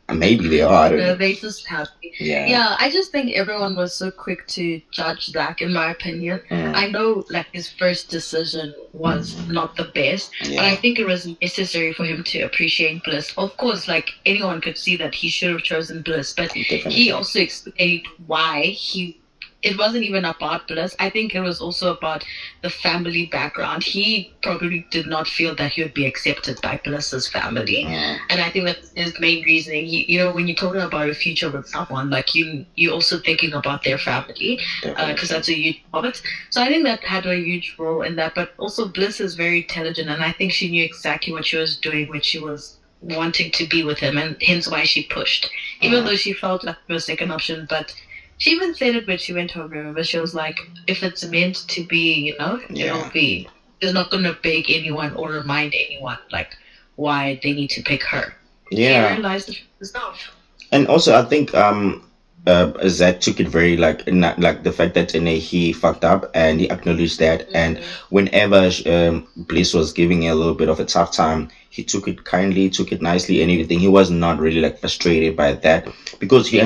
maybe they are. I don't No, know. they just happy. Yeah. Yeah, I just think everyone was so quick to judge Zach, in my opinion. I know, like, his first decision was not the best, but I think it was necessary for him to appreciate Bliss. Of course, like, anyone could see that he should have chosen Bliss, but Definitely. he also explained why he. It wasn't even about Bliss. I think it was also about the family background. He probably did not feel that he would be accepted by Bliss's family, and I think that's his main reasoning. You know, when you're talking about a future with someone, like you're also thinking about their family, because that's a huge part. So I think that had a huge role in that. But also, Bliss is very intelligent, and I think she knew exactly what she was doing when she was wanting to be with him, and hence why she pushed, even though she felt like the second option, but. She even said it when she went home, remember? She was like, if it's meant to be, you know, it'll be. They're not going to beg anyone or remind anyone, like, why they need to pick her. Yeah. She realized it herself. And also, I think Zach took it very like not like the fact that he fucked up and he acknowledged that. And whenever Bliss was giving a little bit of a tough time, he took it kindly, took it nicely, and everything. He was not really like frustrated by that because he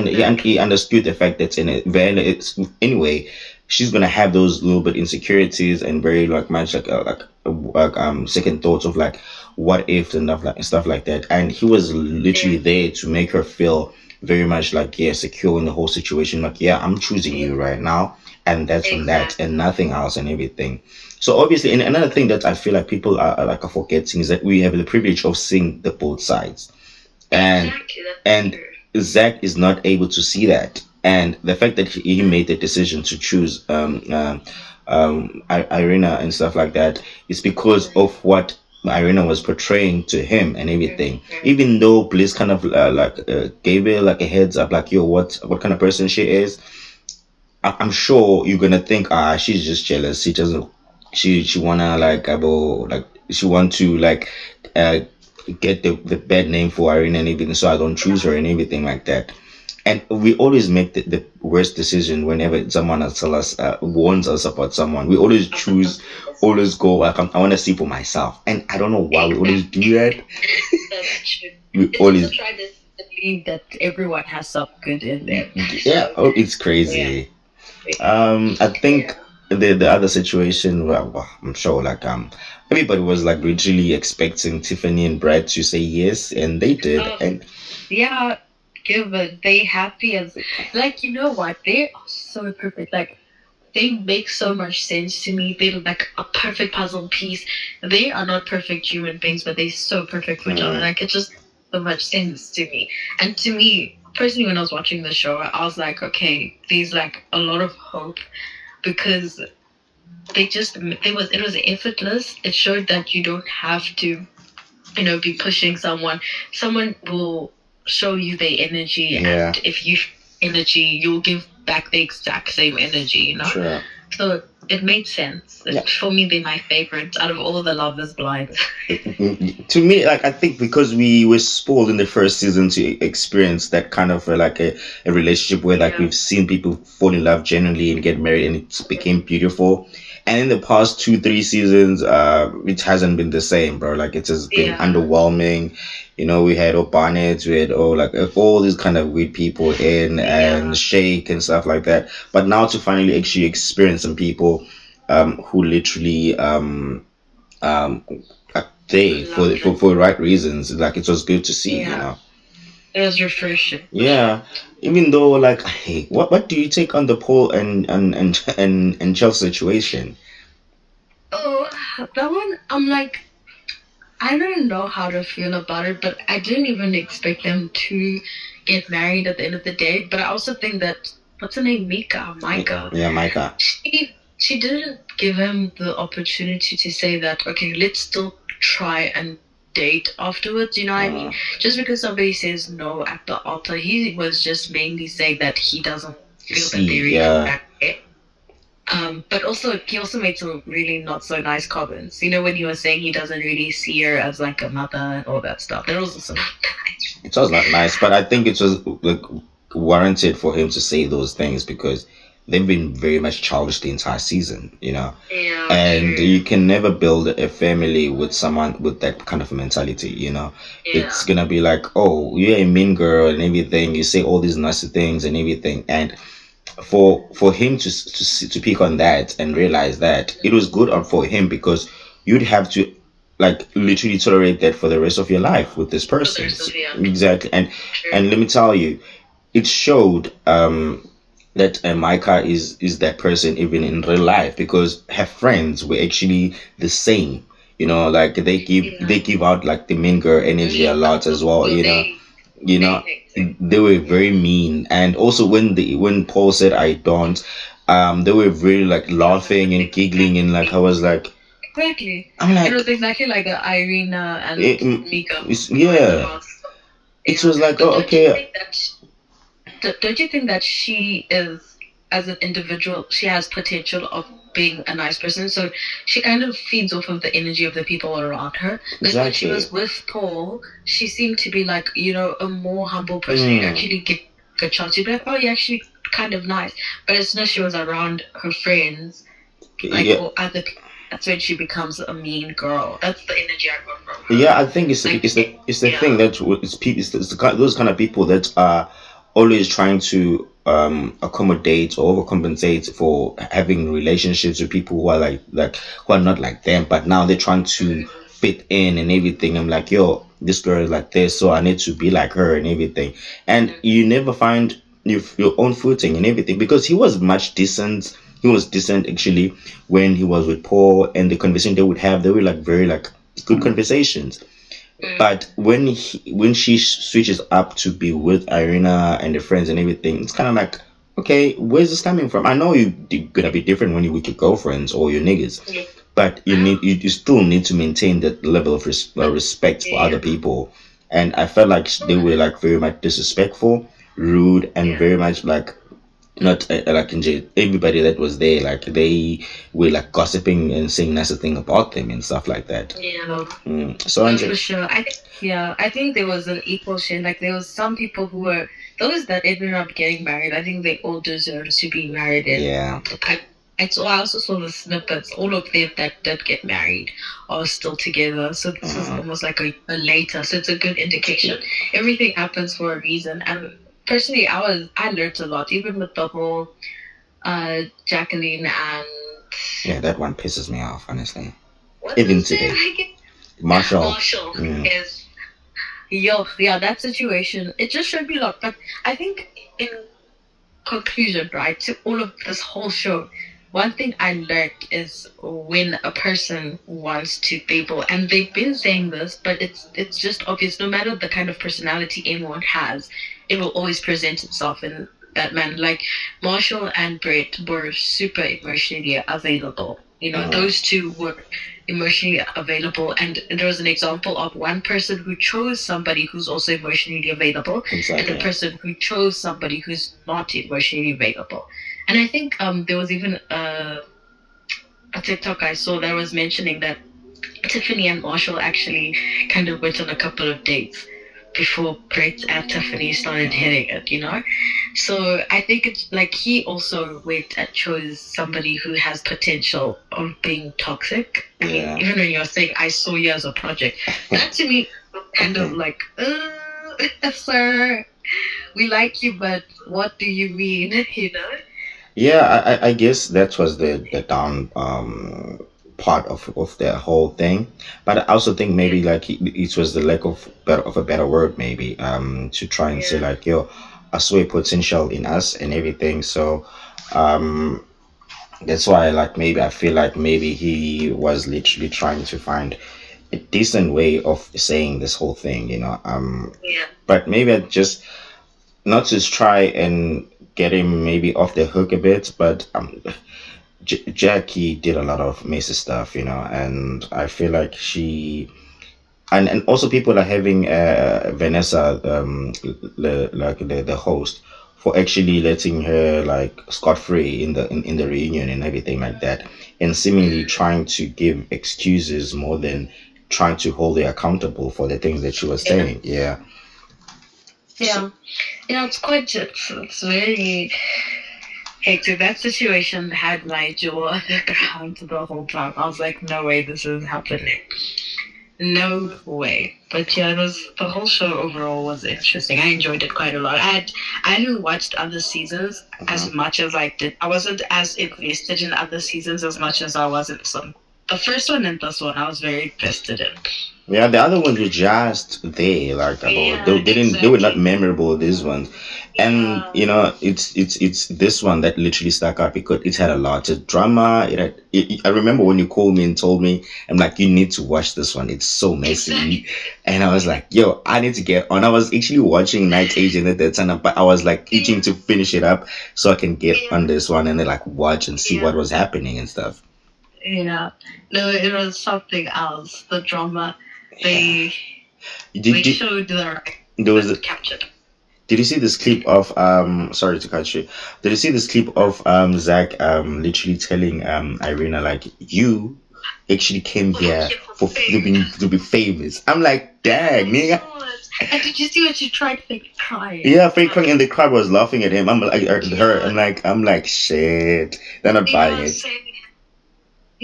understood the fact that it's anyway she's gonna have those little bit insecurities and very like much second thoughts of like what if and stuff like that. And he was literally there to make her feel very much like yeah secure in the whole situation. Like yeah, I'm choosing you right now, and that's on that and nothing else and everything. So obviously, and another thing that I feel like people are like forgetting is that we have the privilege of seeing the both sides, and and Zach is not able to see that, and the fact that he made the decision to choose Irina and stuff like that is because of what Irina was portraying to him and everything. Even though Bliss kind of gave it like a heads up, like, yo, what kind of person she is. I'm sure you're gonna think, she's just jealous. She doesn't. She wanna like about like she want to like uh get the bad name for Irina and everything, so I don't choose her and everything like that. And we always make the worst decision whenever someone else tell us warns us about someone. We always choose, always go like I want to see for myself, and I don't know why we always do that. That's true. We It's always also try to believe that everyone has some good in them. yeah. Oh, it's crazy. I think the other situation, well, I'm sure like everybody was like literally expecting Tiffany and Brad to say yes, and they did, and Yeah, given they happy as like you know what they are so perfect. Like they make so much sense to me. They're like a perfect puzzle piece. They are not perfect human beings, but they're so perfect for each other. Like it just so much sense to me. And to me, personally, when I was watching the show, I was like, okay, there's like a lot of hope because it was effortless. It showed that you don't have to be pushing someone. Someone will show you their energy, Yeah. and if you energy, you'll give back the exact same energy. sure. So it made sense. Yeah. For me, they're my favorites out of all the Love is Blind. To me, like I think because we were spoiled in the first season to experience that kind of like a relationship where like Yeah. we've seen people fall in love genuinely and get married and it became beautiful. And in the past 2 3 seasons, it hasn't been the same, bro. Like it has been Yeah. underwhelming. We had O'Barnett, we had all these kind of weird people in and Yeah. Shake and stuff like that. But now to finally actually experience some people who literally are there for the right reasons. Like it was good to see, Yeah. It was refreshing. Yeah. Even though like hey, what do you take on the Paul and Chelsea situation? Oh, that one, I'm like, I don't know how to feel about it, but I didn't even expect them to get married at the end of the day. But I also think that, what's her name? Micah. Yeah, Micah. She didn't give him the opportunity to say that, okay, let's still try and date afterwards, you know what I mean? Just because somebody says no at the altar, he was just mainly saying that he doesn't feel that they're Yeah. but also he also made some really not so nice comments. When he was saying he doesn't really see her as like a mother and all that stuff. That was also not nice. It was not nice, but I think it was like warranted for him to say those things because they've been very much childish the entire season, Yeah. And you can never build a family with someone with that kind of mentality, Yeah. It's gonna be like, oh, you're a mean girl and everything. You say all these nasty things and everything, and for him to pick on that and realize that it was good for him because you'd have to like literally tolerate that for the rest of your life with this person. Exactly, and let me tell you, it showed that Micah is that person even in real life because her friends were actually the same. Like they give out like the mean girl energy a lot as well. You know they were very mean, and also when Paul said I don't, they were really like laughing and giggling, and like I was like, Exactly. I'm like, it was exactly like the Irina and Mika. Yeah. It was like, oh, okay. Don't you think that she is, as an individual, she has potential of being a nice person? So she kind of feeds off of the energy of the people around her. But when she was with Paul, she seemed to be like, a more humble person. You actually get a chance to be like, oh, you're actually kind of nice. But as soon as she was around her friends, like or other people, that's when she becomes a mean girl. That's the energy I got from her. Yeah, I think it's the thing that those kind of people that are always trying to accommodate or overcompensate for having relationships with people who are like who are not like them, but now they're trying to fit in and everything. I'm like, yo, this girl is like this, so I need to be like her and everything. And you never find your own footing and everything because he was much decent. He was decent actually when he was with Paul, and the conversation they would have, they were like very like good conversations. But when she switches up to be with Irina and the friends and everything, it's kind of like, okay, where's this coming from? I know you're gonna be different when you're with your girlfriends or your niggas, but you still need to maintain that level of respect for other people. And I felt like they were like very much disrespectful, rude, and very much like not like in jail. Everybody that was there, like they were like gossiping and saying nasty thing about them and stuff like that. Yeah. So No, for sure. I think there was an equal share. Like there was some people who were those that ended up getting married. I think they all deserve to be married. And yeah, I also saw the snippets. All of them that did get married are still together. So this is almost like a later. So it's a good indication. Everything happens for a reason. And personally, I learned a lot, even with the whole Jacqueline and yeah, that one pisses me off honestly. Even today, Marshall. Is yeah, that situation, it just showed me a lot. But I think in conclusion, right, to all of this whole show, one thing I learned is when a person wants to label, and they've been saying this, but it's just obvious. No matter the kind of personality anyone has, it will always present itself in that man. Like Marshall and Brett were super emotionally available. You know, those two were emotionally available, and there was an example of one person who chose somebody who's also emotionally available, and the person who chose somebody who's not emotionally available. And I think there was even a TikTok I saw that was mentioning that Tiffany and Marshall actually kind of went on a couple of dates before Brett and Tiffany started hitting it, you know? So I think it's like he also went and chose somebody who has potential of being toxic. I mean, even when you're saying, I saw you as a project, that to me kind of like, sir, we like you, but what do you mean, you know? Yeah, I guess that was the down part of the whole thing. But I also think maybe like it was the lack of a better word maybe to try and say like yo, I saw a potential in us and everything. So that's why like maybe I feel like maybe he was literally trying to find a decent way of saying this whole thing, you know. But maybe I just not to try and get him maybe off the hook a bit, but Jackie did a lot of messy stuff, you know, and I feel like she and also people are having Vanessa, like the host, for actually letting her like scot free in the reunion and everything like that, and seemingly trying to give excuses more than trying to hold her accountable for the things that she was saying. Yeah. Yeah. You know, it's very hectic. That situation had my jaw on the ground the whole time. I was like, no way this is happening. No way. But yeah, it was the whole show overall was interesting. I enjoyed it quite a lot. I hadn't watched other seasons as much as I did. I wasn't as invested in other seasons as much as I was in some. The first one and this one I was very invested in. Yeah, the other ones were just there, like about they didn't they were not memorable. These ones, and you know, it's this one that literally stuck out because it had a lot of drama. I remember when you called me and told me, I'm like, you need to watch this one. It's so messy, and I was like, yo, I need to get on. I was actually watching Night Agent at that time, but I was like itching to finish it up so I can get on this one and then like watch and see what was happening and stuff. Yeah, no, it was something else. The drama. They showed there was captured. did you see this clip of sorry to cut you. Did you see this clip of Zach literally telling Irina like you actually came here for to be famous. I'm like, dang, nigga. And did you see what she tried fake crying? Yeah, fake crying, and the crowd was laughing at him. I'm like, her. I'm like, shit. They're not buying it.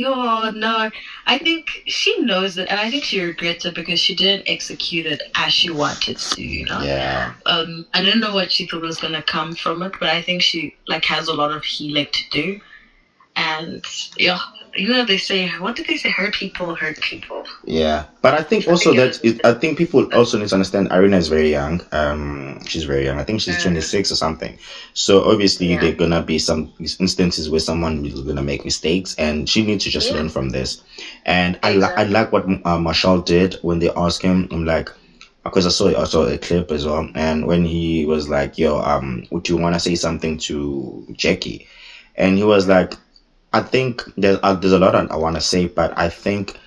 Oh no, I think she knows it, and I think she regrets it because she didn't execute it as she wanted to. You know. Yeah. I don't know what she thought was gonna come from it, but I think she like has a lot of healing to do, and yeah, you know they say, what did they say? Hurt people hurt people. Yeah, but I think also I think people also need to understand Irina is very young. She's very young. I think she's 26 or something. So obviously there gonna be some instances where someone is gonna make mistakes, and she needs to just learn from this. And I like what Marshall did when they asked him. I'm like, because I saw a clip as well, and when he was like, "Yo, would you want to say something to Jackie?" And he was like, I think there's a lot I want to say, but I think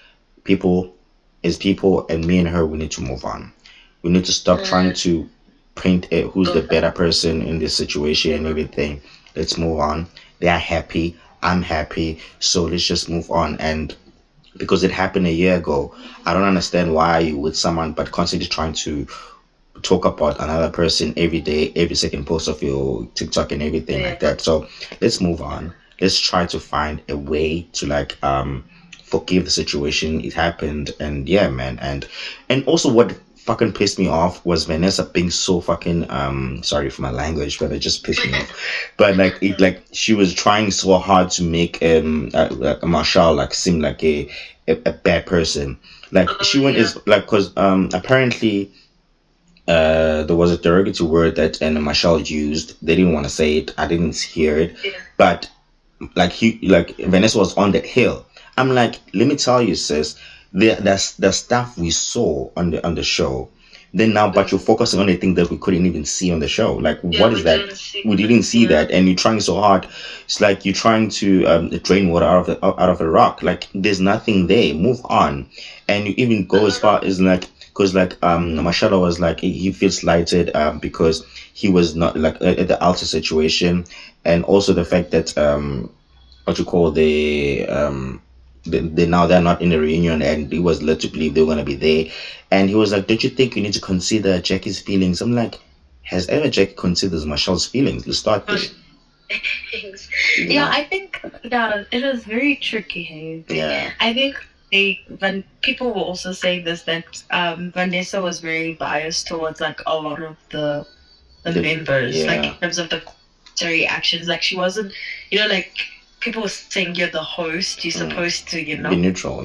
people is people, and me and her, we need to move on. We need to stop trying to paint who's the better person in this situation and everything. Let's move on. They are happy. I'm happy. So let's just move on. And because it happened a year ago, I don't understand why you with someone but constantly trying to talk about another person every day, every second post of your TikTok and everything like that. So let's move on. Let's try to find a way to like forgive the situation. It happened, and yeah, man. And also what fucking pissed me off was Vanessa being so fucking sorry for my language, but it just pissed me off. But like she was trying so hard to make like Marshall like seem like a bad person. Like she went is like because apparently there was a derogatory word that Marshall used. They didn't want to say it. I didn't hear it, but like Vanessa was on that hill. I'm like, let me tell you, sis, the stuff we saw on the show. Then now, but you're focusing on the thing that we couldn't even see on the show. Like, what is that? We didn't see that, and you're trying so hard. It's like you're trying to drain water out of a rock. Like, there's nothing there. Move on, and you even go as far as like. Because like Mashallah was like he feels slighted because he was not like at the altar situation, and also the fact that what you call they now they're not in a reunion, and he was led to believe they were gonna be there, and he was like, "Don't you think you need to consider Jackie's feelings?" I'm like, "Has ever Jackie considered Marshall's feelings?" Let's start there. Yeah, I think that it was very tricky. Hey? Yeah. I think when people were also saying this that Vanessa was very biased towards like a lot of the members, like in terms of the reactions. Like she wasn't, like people were saying you're the host, you're supposed to, be neutral.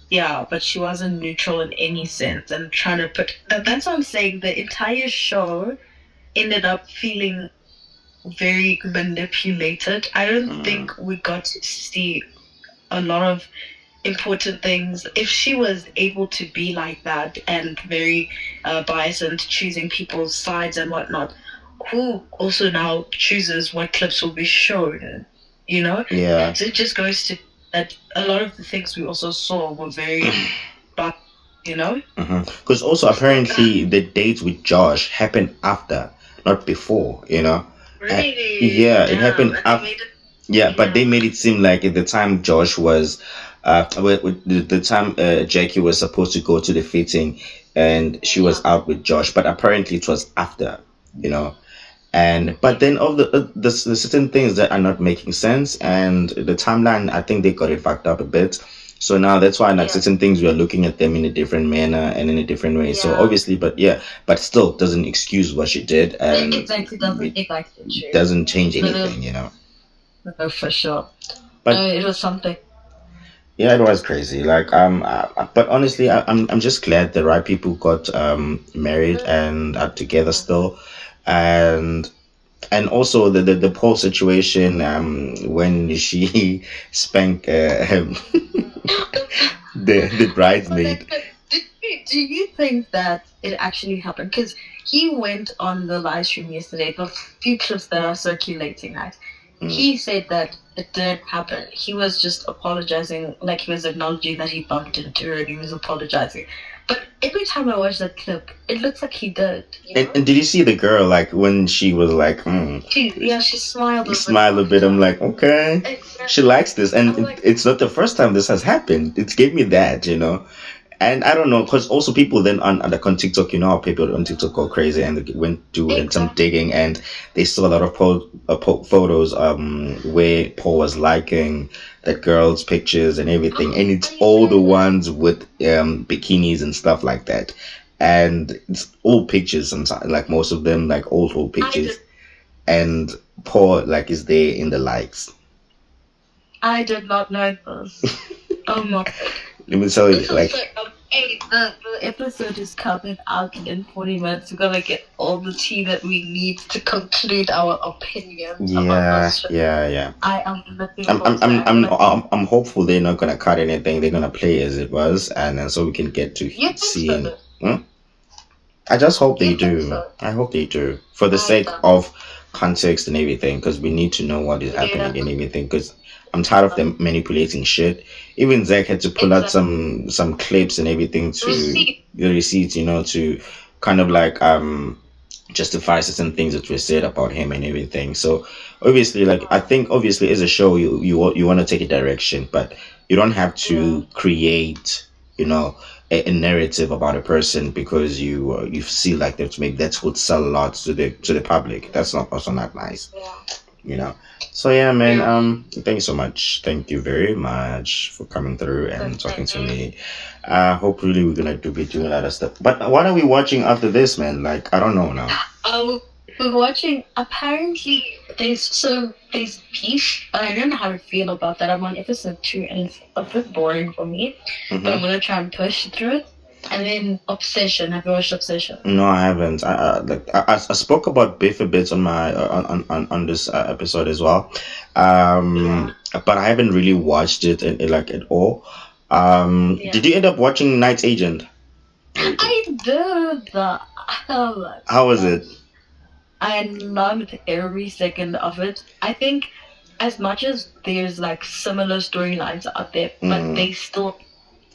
Yeah. But she wasn't neutral in any sense, and trying to put. That's what I'm saying. The entire show ended up feeling very manipulated. I don't think we got to see a lot of important things. If she was able to be like that and very biased and choosing people's sides and whatnot, who also now chooses what clips will be shown, Yeah. So it just goes to that a lot of the things we also saw were very biased, Because also apparently the dates with Josh happened after, not before. Really? Yeah, it happened after. Yeah, but they made it seem like at the time Josh was, with the time Jackie was supposed to go to the fitting, and she was out with Josh, but apparently it was after, you know. And but then of the certain things that are not making sense, and the timeline, I think they got it fucked up a bit. So now that's why like certain things we are looking at them in a different manner and in a different way. So obviously, but yeah, but still doesn't excuse what she did, and Exactly, it doesn't change anything. No, for sure. But It was something. yeah, it was crazy. Like but honestly, I'm just glad the right people got married and are together still, and also the whole situation when she spanked the bridesmaid. Do you think that it actually happened? Because he went on the live stream yesterday, the few clips that are circulating, right? He said that it didn't happen. He was just apologizing, like he was acknowledging that he bumped into her and he was apologizing. But every time I watch that clip, it looks like he did. And did you see the girl like when she was like, she smiled. Smiled a bit. I'm like, okay, exactly. She likes this, and it's not the first time this has happened. It gave me that. And I don't know, because also people then on TikTok, how people on TikTok go crazy, and they went doing some digging, and they saw a lot of photos where Paul was liking that girl's pictures and everything, and it's all the ones with bikinis and stuff like that, and it's old pictures sometimes, like most of them like old pictures, and Paul like is there in the likes. I did not know this. Oh my. Let me tell you, like, the episode is coming out in 40 minutes. We're gonna get all the tea that we need to conclude our opinions. Yeah. I am looking. I'm hopeful they're not gonna cut anything. They're gonna play as it was, and then so we can get to seeing. I just hope they do. So? I hope they do, for the sake of context and everything, because we need to know what is happening and everything. Because I'm tired of them manipulating shit. Even Zach had to pull out some clips and everything to the receipts, to kind of like justify certain things that were said about him and everything. So obviously, like I think obviously as a show, you want to take a direction, but you don't have to create, a narrative about a person because you see like that maybe that's what sell a lot to the public. That's not also not nice, you know. So yeah, man. Thank you so much. Thank you very much for coming through and talking to me. Hopefully we're gonna be doing a lot of stuff. But what are we watching after this, man? Like I don't know now. We're watching. Apparently, there's Beef, but I don't know how to feel about that. I'm on episode 2, and it's a bit boring for me. But I'm gonna try and push through it. And then Obsession. Have you watched Obsession? No, I haven't. I spoke about Biff a bit on my on this episode as well, but I haven't really watched it like at all. Did you end up watching Night's Agent? I did. How was it? I loved every second of it. I think as much as there's like similar storylines out there, but they still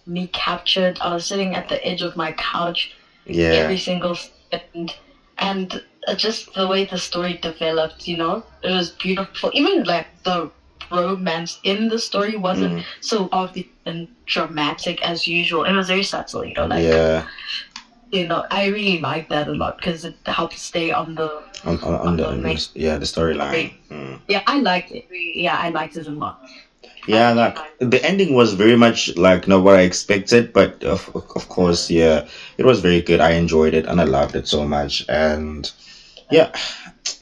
me captured. I was sitting at the edge of my couch every single second. And just the way the story developed, it was beautiful. Even like the romance in the story wasn't so obvious and dramatic as usual. It was very subtle, I really like that a lot because it helps stay on the the storyline. Yeah, I liked it. Yeah, I liked it a lot. Yeah, like the ending was very much like not what I expected, but of course, yeah, it was very good. I enjoyed it and I loved it so much. And yeah,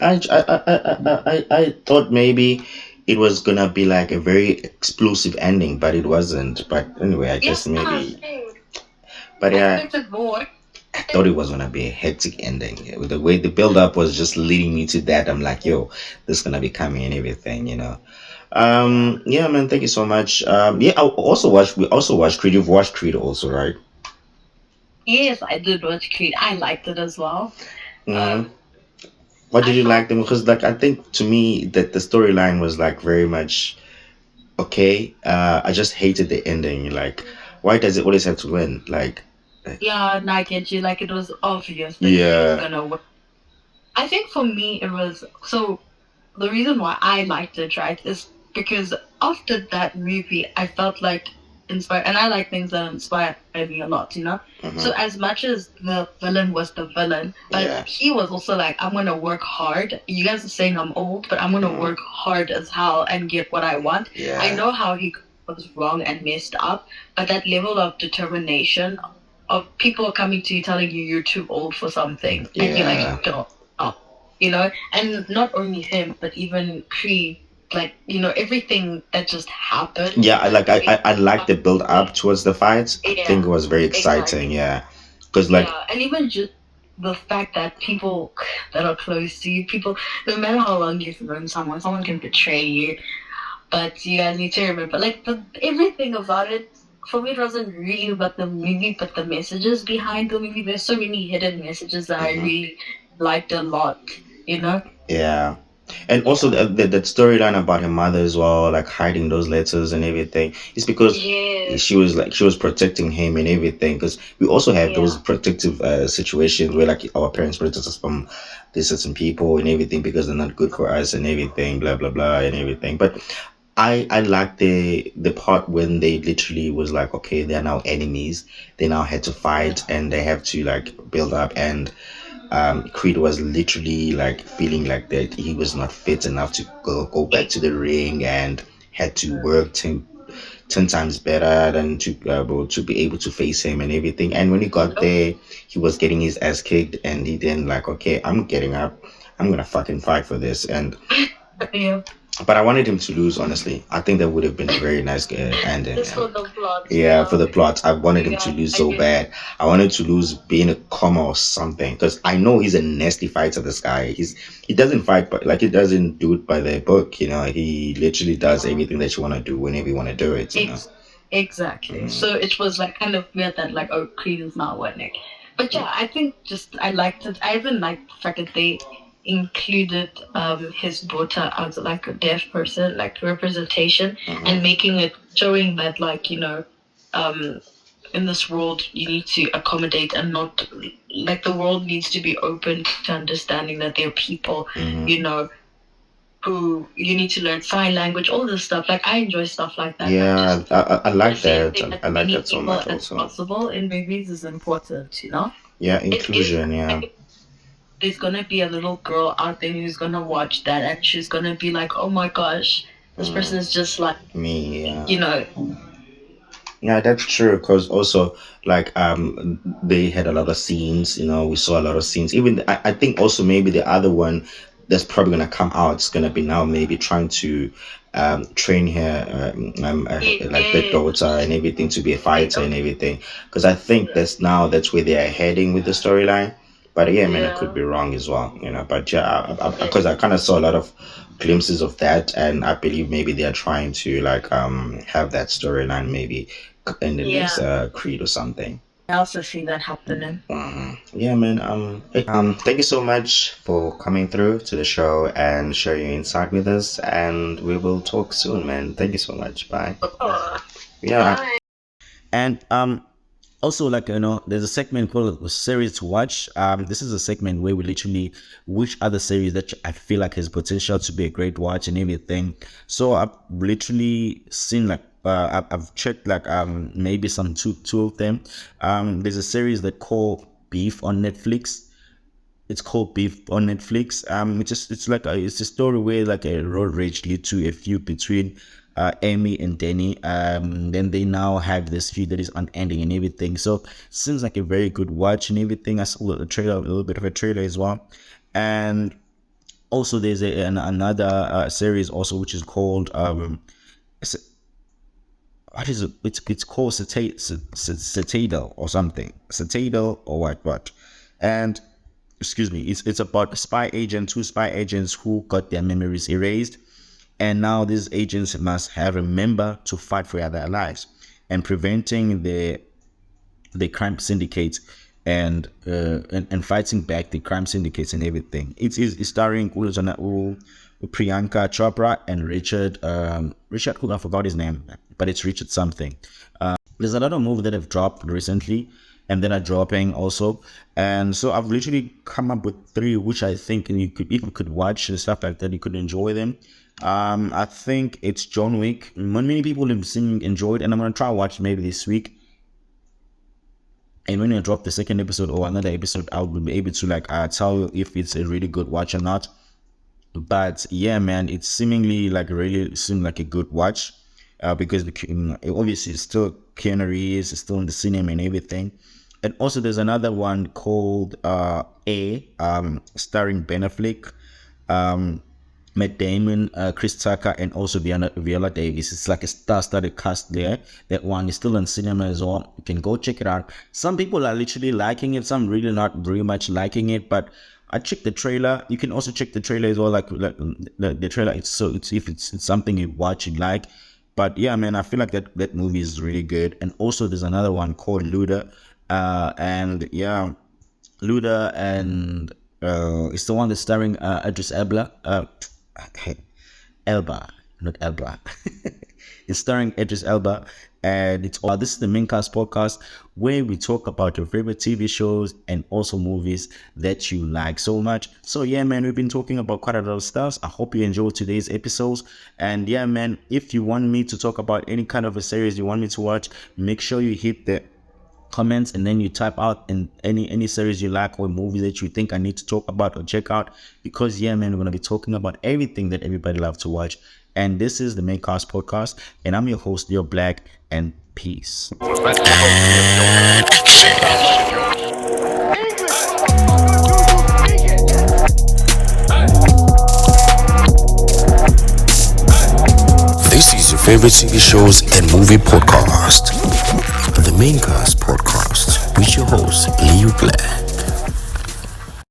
I thought maybe it was gonna be like a very explosive ending, but it wasn't. But anyway, I guess maybe. But yeah, I thought it was gonna be a hectic ending. The way the build up was just leading me to that. I'm like, yo, this is gonna be coming and everything. Yeah, man, thank you so much. Yeah, we also watched Creed. You've watched Creed also, right? Yes, I did watch Creed. I liked it as well. What did you like them? Because like I think to me that the storyline was like very much okay. I just hated the ending. Like, why does it always have to win? Like, yeah, and I get you. Like it was obvious that he was gonna win. I think for me it was so the reason why I liked it, right, is because after that movie, I felt like inspired, and I like things that inspire me a lot. So as much as the villain was the villain, but he was also like, I'm gonna work hard. You guys are saying I'm old, but I'm gonna work hard as hell and get what I want. I know how he was wrong and messed up, but that level of determination of people coming to you telling you you're too old for something, and you're like, don't and not only him, but even Creed, like, everything that just happened. Yeah, I like the build up towards the fights. I think it was very exciting, because and even just the fact that people that are close to you, people, no matter how long you've known someone can betray you, but you guys need to remember, like, everything about it. For me, it wasn't really about the movie, but the messages behind the movie. There's so many hidden messages that I really liked a lot. Yeah. And also that storyline about her mother as well, like hiding those letters and everything. It's because she was protecting him and everything. Because we also have those protective situations where like our parents protect us from these certain people and everything because they're not good for us and everything, blah blah blah and everything. But I like the part when they literally was like, okay, they're now enemies. They now had to fight and they have to like build up. And Creed was literally like feeling like that he was not fit enough to go back to the ring and had to work 10 times better than to be able to face him and everything. And when he got there, he was getting his ass kicked, and he then like, okay, I'm getting up, I'm gonna fucking fight for this. And but I wanted him to lose, honestly. I think that would have been a very nice ending. Just for the plot. Yeah, for the plot. I wanted him to lose so bad. I wanted to lose being a coma or something. Because I know he's a nasty fighter, this guy. He doesn't fight, but like he doesn't do it by the book, He literally does everything that you want to do whenever you want to do it, Exactly. So it was like kind of weird that like, oh, Creed is not winning. But yeah, I think just I liked it. I even liked the fact that they included his daughter as like a deaf person, like representation, and making it showing that like um in this world you need to accommodate and not like the world needs to be open to understanding that there are people who you need to learn sign language, all this stuff. Like I enjoy stuff like that. Yeah, I like that. Representing as I like many that so people much as also. possible in movies is important. Yeah, It is. inclusion. Yeah. There's gonna be a little girl out there who's gonna watch that and she's gonna be like, oh my gosh, this person is just like Me. Yeah. you know Yeah, that's true. Because also, like, they had a lot of scenes. We saw a lot of scenes. Even I think also maybe the other one that's probably gonna come out is gonna be now maybe trying to train her like the daughter and everything to be a fighter and everything. Because I think that's where they are heading with the storyline. But yeah, man, I could be wrong as well. But yeah, because I kind of saw a lot of glimpses of that, and I believe maybe they are trying to like have that storyline maybe in the next Creed or something. I also see that happening. Yeah, man. Hey, thank you so much for coming through to the show and sharing your insight with us, and we will talk soon, man. Thank you so much. Bye. Yeah. Bye. And also, like, there's a segment called series to watch. This is a segment where we literally which other series that I feel like has potential to be a great watch and everything. So I've literally seen like I've checked like maybe some two of them. There's a series that called Beef on Netflix. It's called Beef on Netflix. It's a story where like a road rage lead to a feud between Amy and Danny. Then they now have this feud that is unending and everything. So seems like a very good watch and everything. I saw a trailer, a little bit of a trailer as well. And also there's another series also which is called what is it? It's called Citadel or something. Citadel or what? And excuse me, it's about two spy agents who got their memories erased, and now these agents must have a member to fight for their lives and preventing the crime syndicates and fighting back the crime syndicates and everything. It's starring Priyanka Chopra and Richard who I forgot his name, but it's Richard something. There's a lot of movies that have dropped recently and that are dropping also, and so I've literally come up with three which I think if you could watch and stuff like that, you could enjoy them. I think it's John Wick. Many people have seen enjoyed, and I'm gonna try to watch maybe this week. And when I drop the second episode or another episode, I'll be able to like tell you if it's a really good watch or not. But yeah, man, it's seemingly like really seemed like a good watch, because obviously it's still Keanu Reeves, it's still in the cinema and everything. And also there's another one called starring Ben Affleck, Matt Damon, Chris Tucker, and also Viola Davis. It's like a star-studded cast there. That one is still in cinema as well. You can go check it out. Some people are literally liking it, some really not very much liking it, but I checked the trailer. You can also check the trailer as well, like the trailer. It's if it's something you watch you like. But yeah, man, I feel like that movie is really good. And also there's another one called Luda, and yeah, Luda, and it's the one that's starring Idris Elba. Elba, not Elba. It's starring Idris Elba, and this is the Maincast podcast where we talk about your favorite TV shows and also movies that you like so much. So yeah, man, we've been talking about quite a lot of stuff. I hope you enjoyed today's episodes. And yeah, man, if you want me to talk about any kind of a series you want me to watch, make sure you hit the comments and then you type out in any series you like or movie that you think I need to talk about or check out, because yeah, man, we're going to be talking about everything that everybody loves to watch. And this is the Maincast podcast, and I'm your host, Leo Black, and peace. This is your favorite TV shows and movie podcast, the Maincast podcast with your host, Leo Black.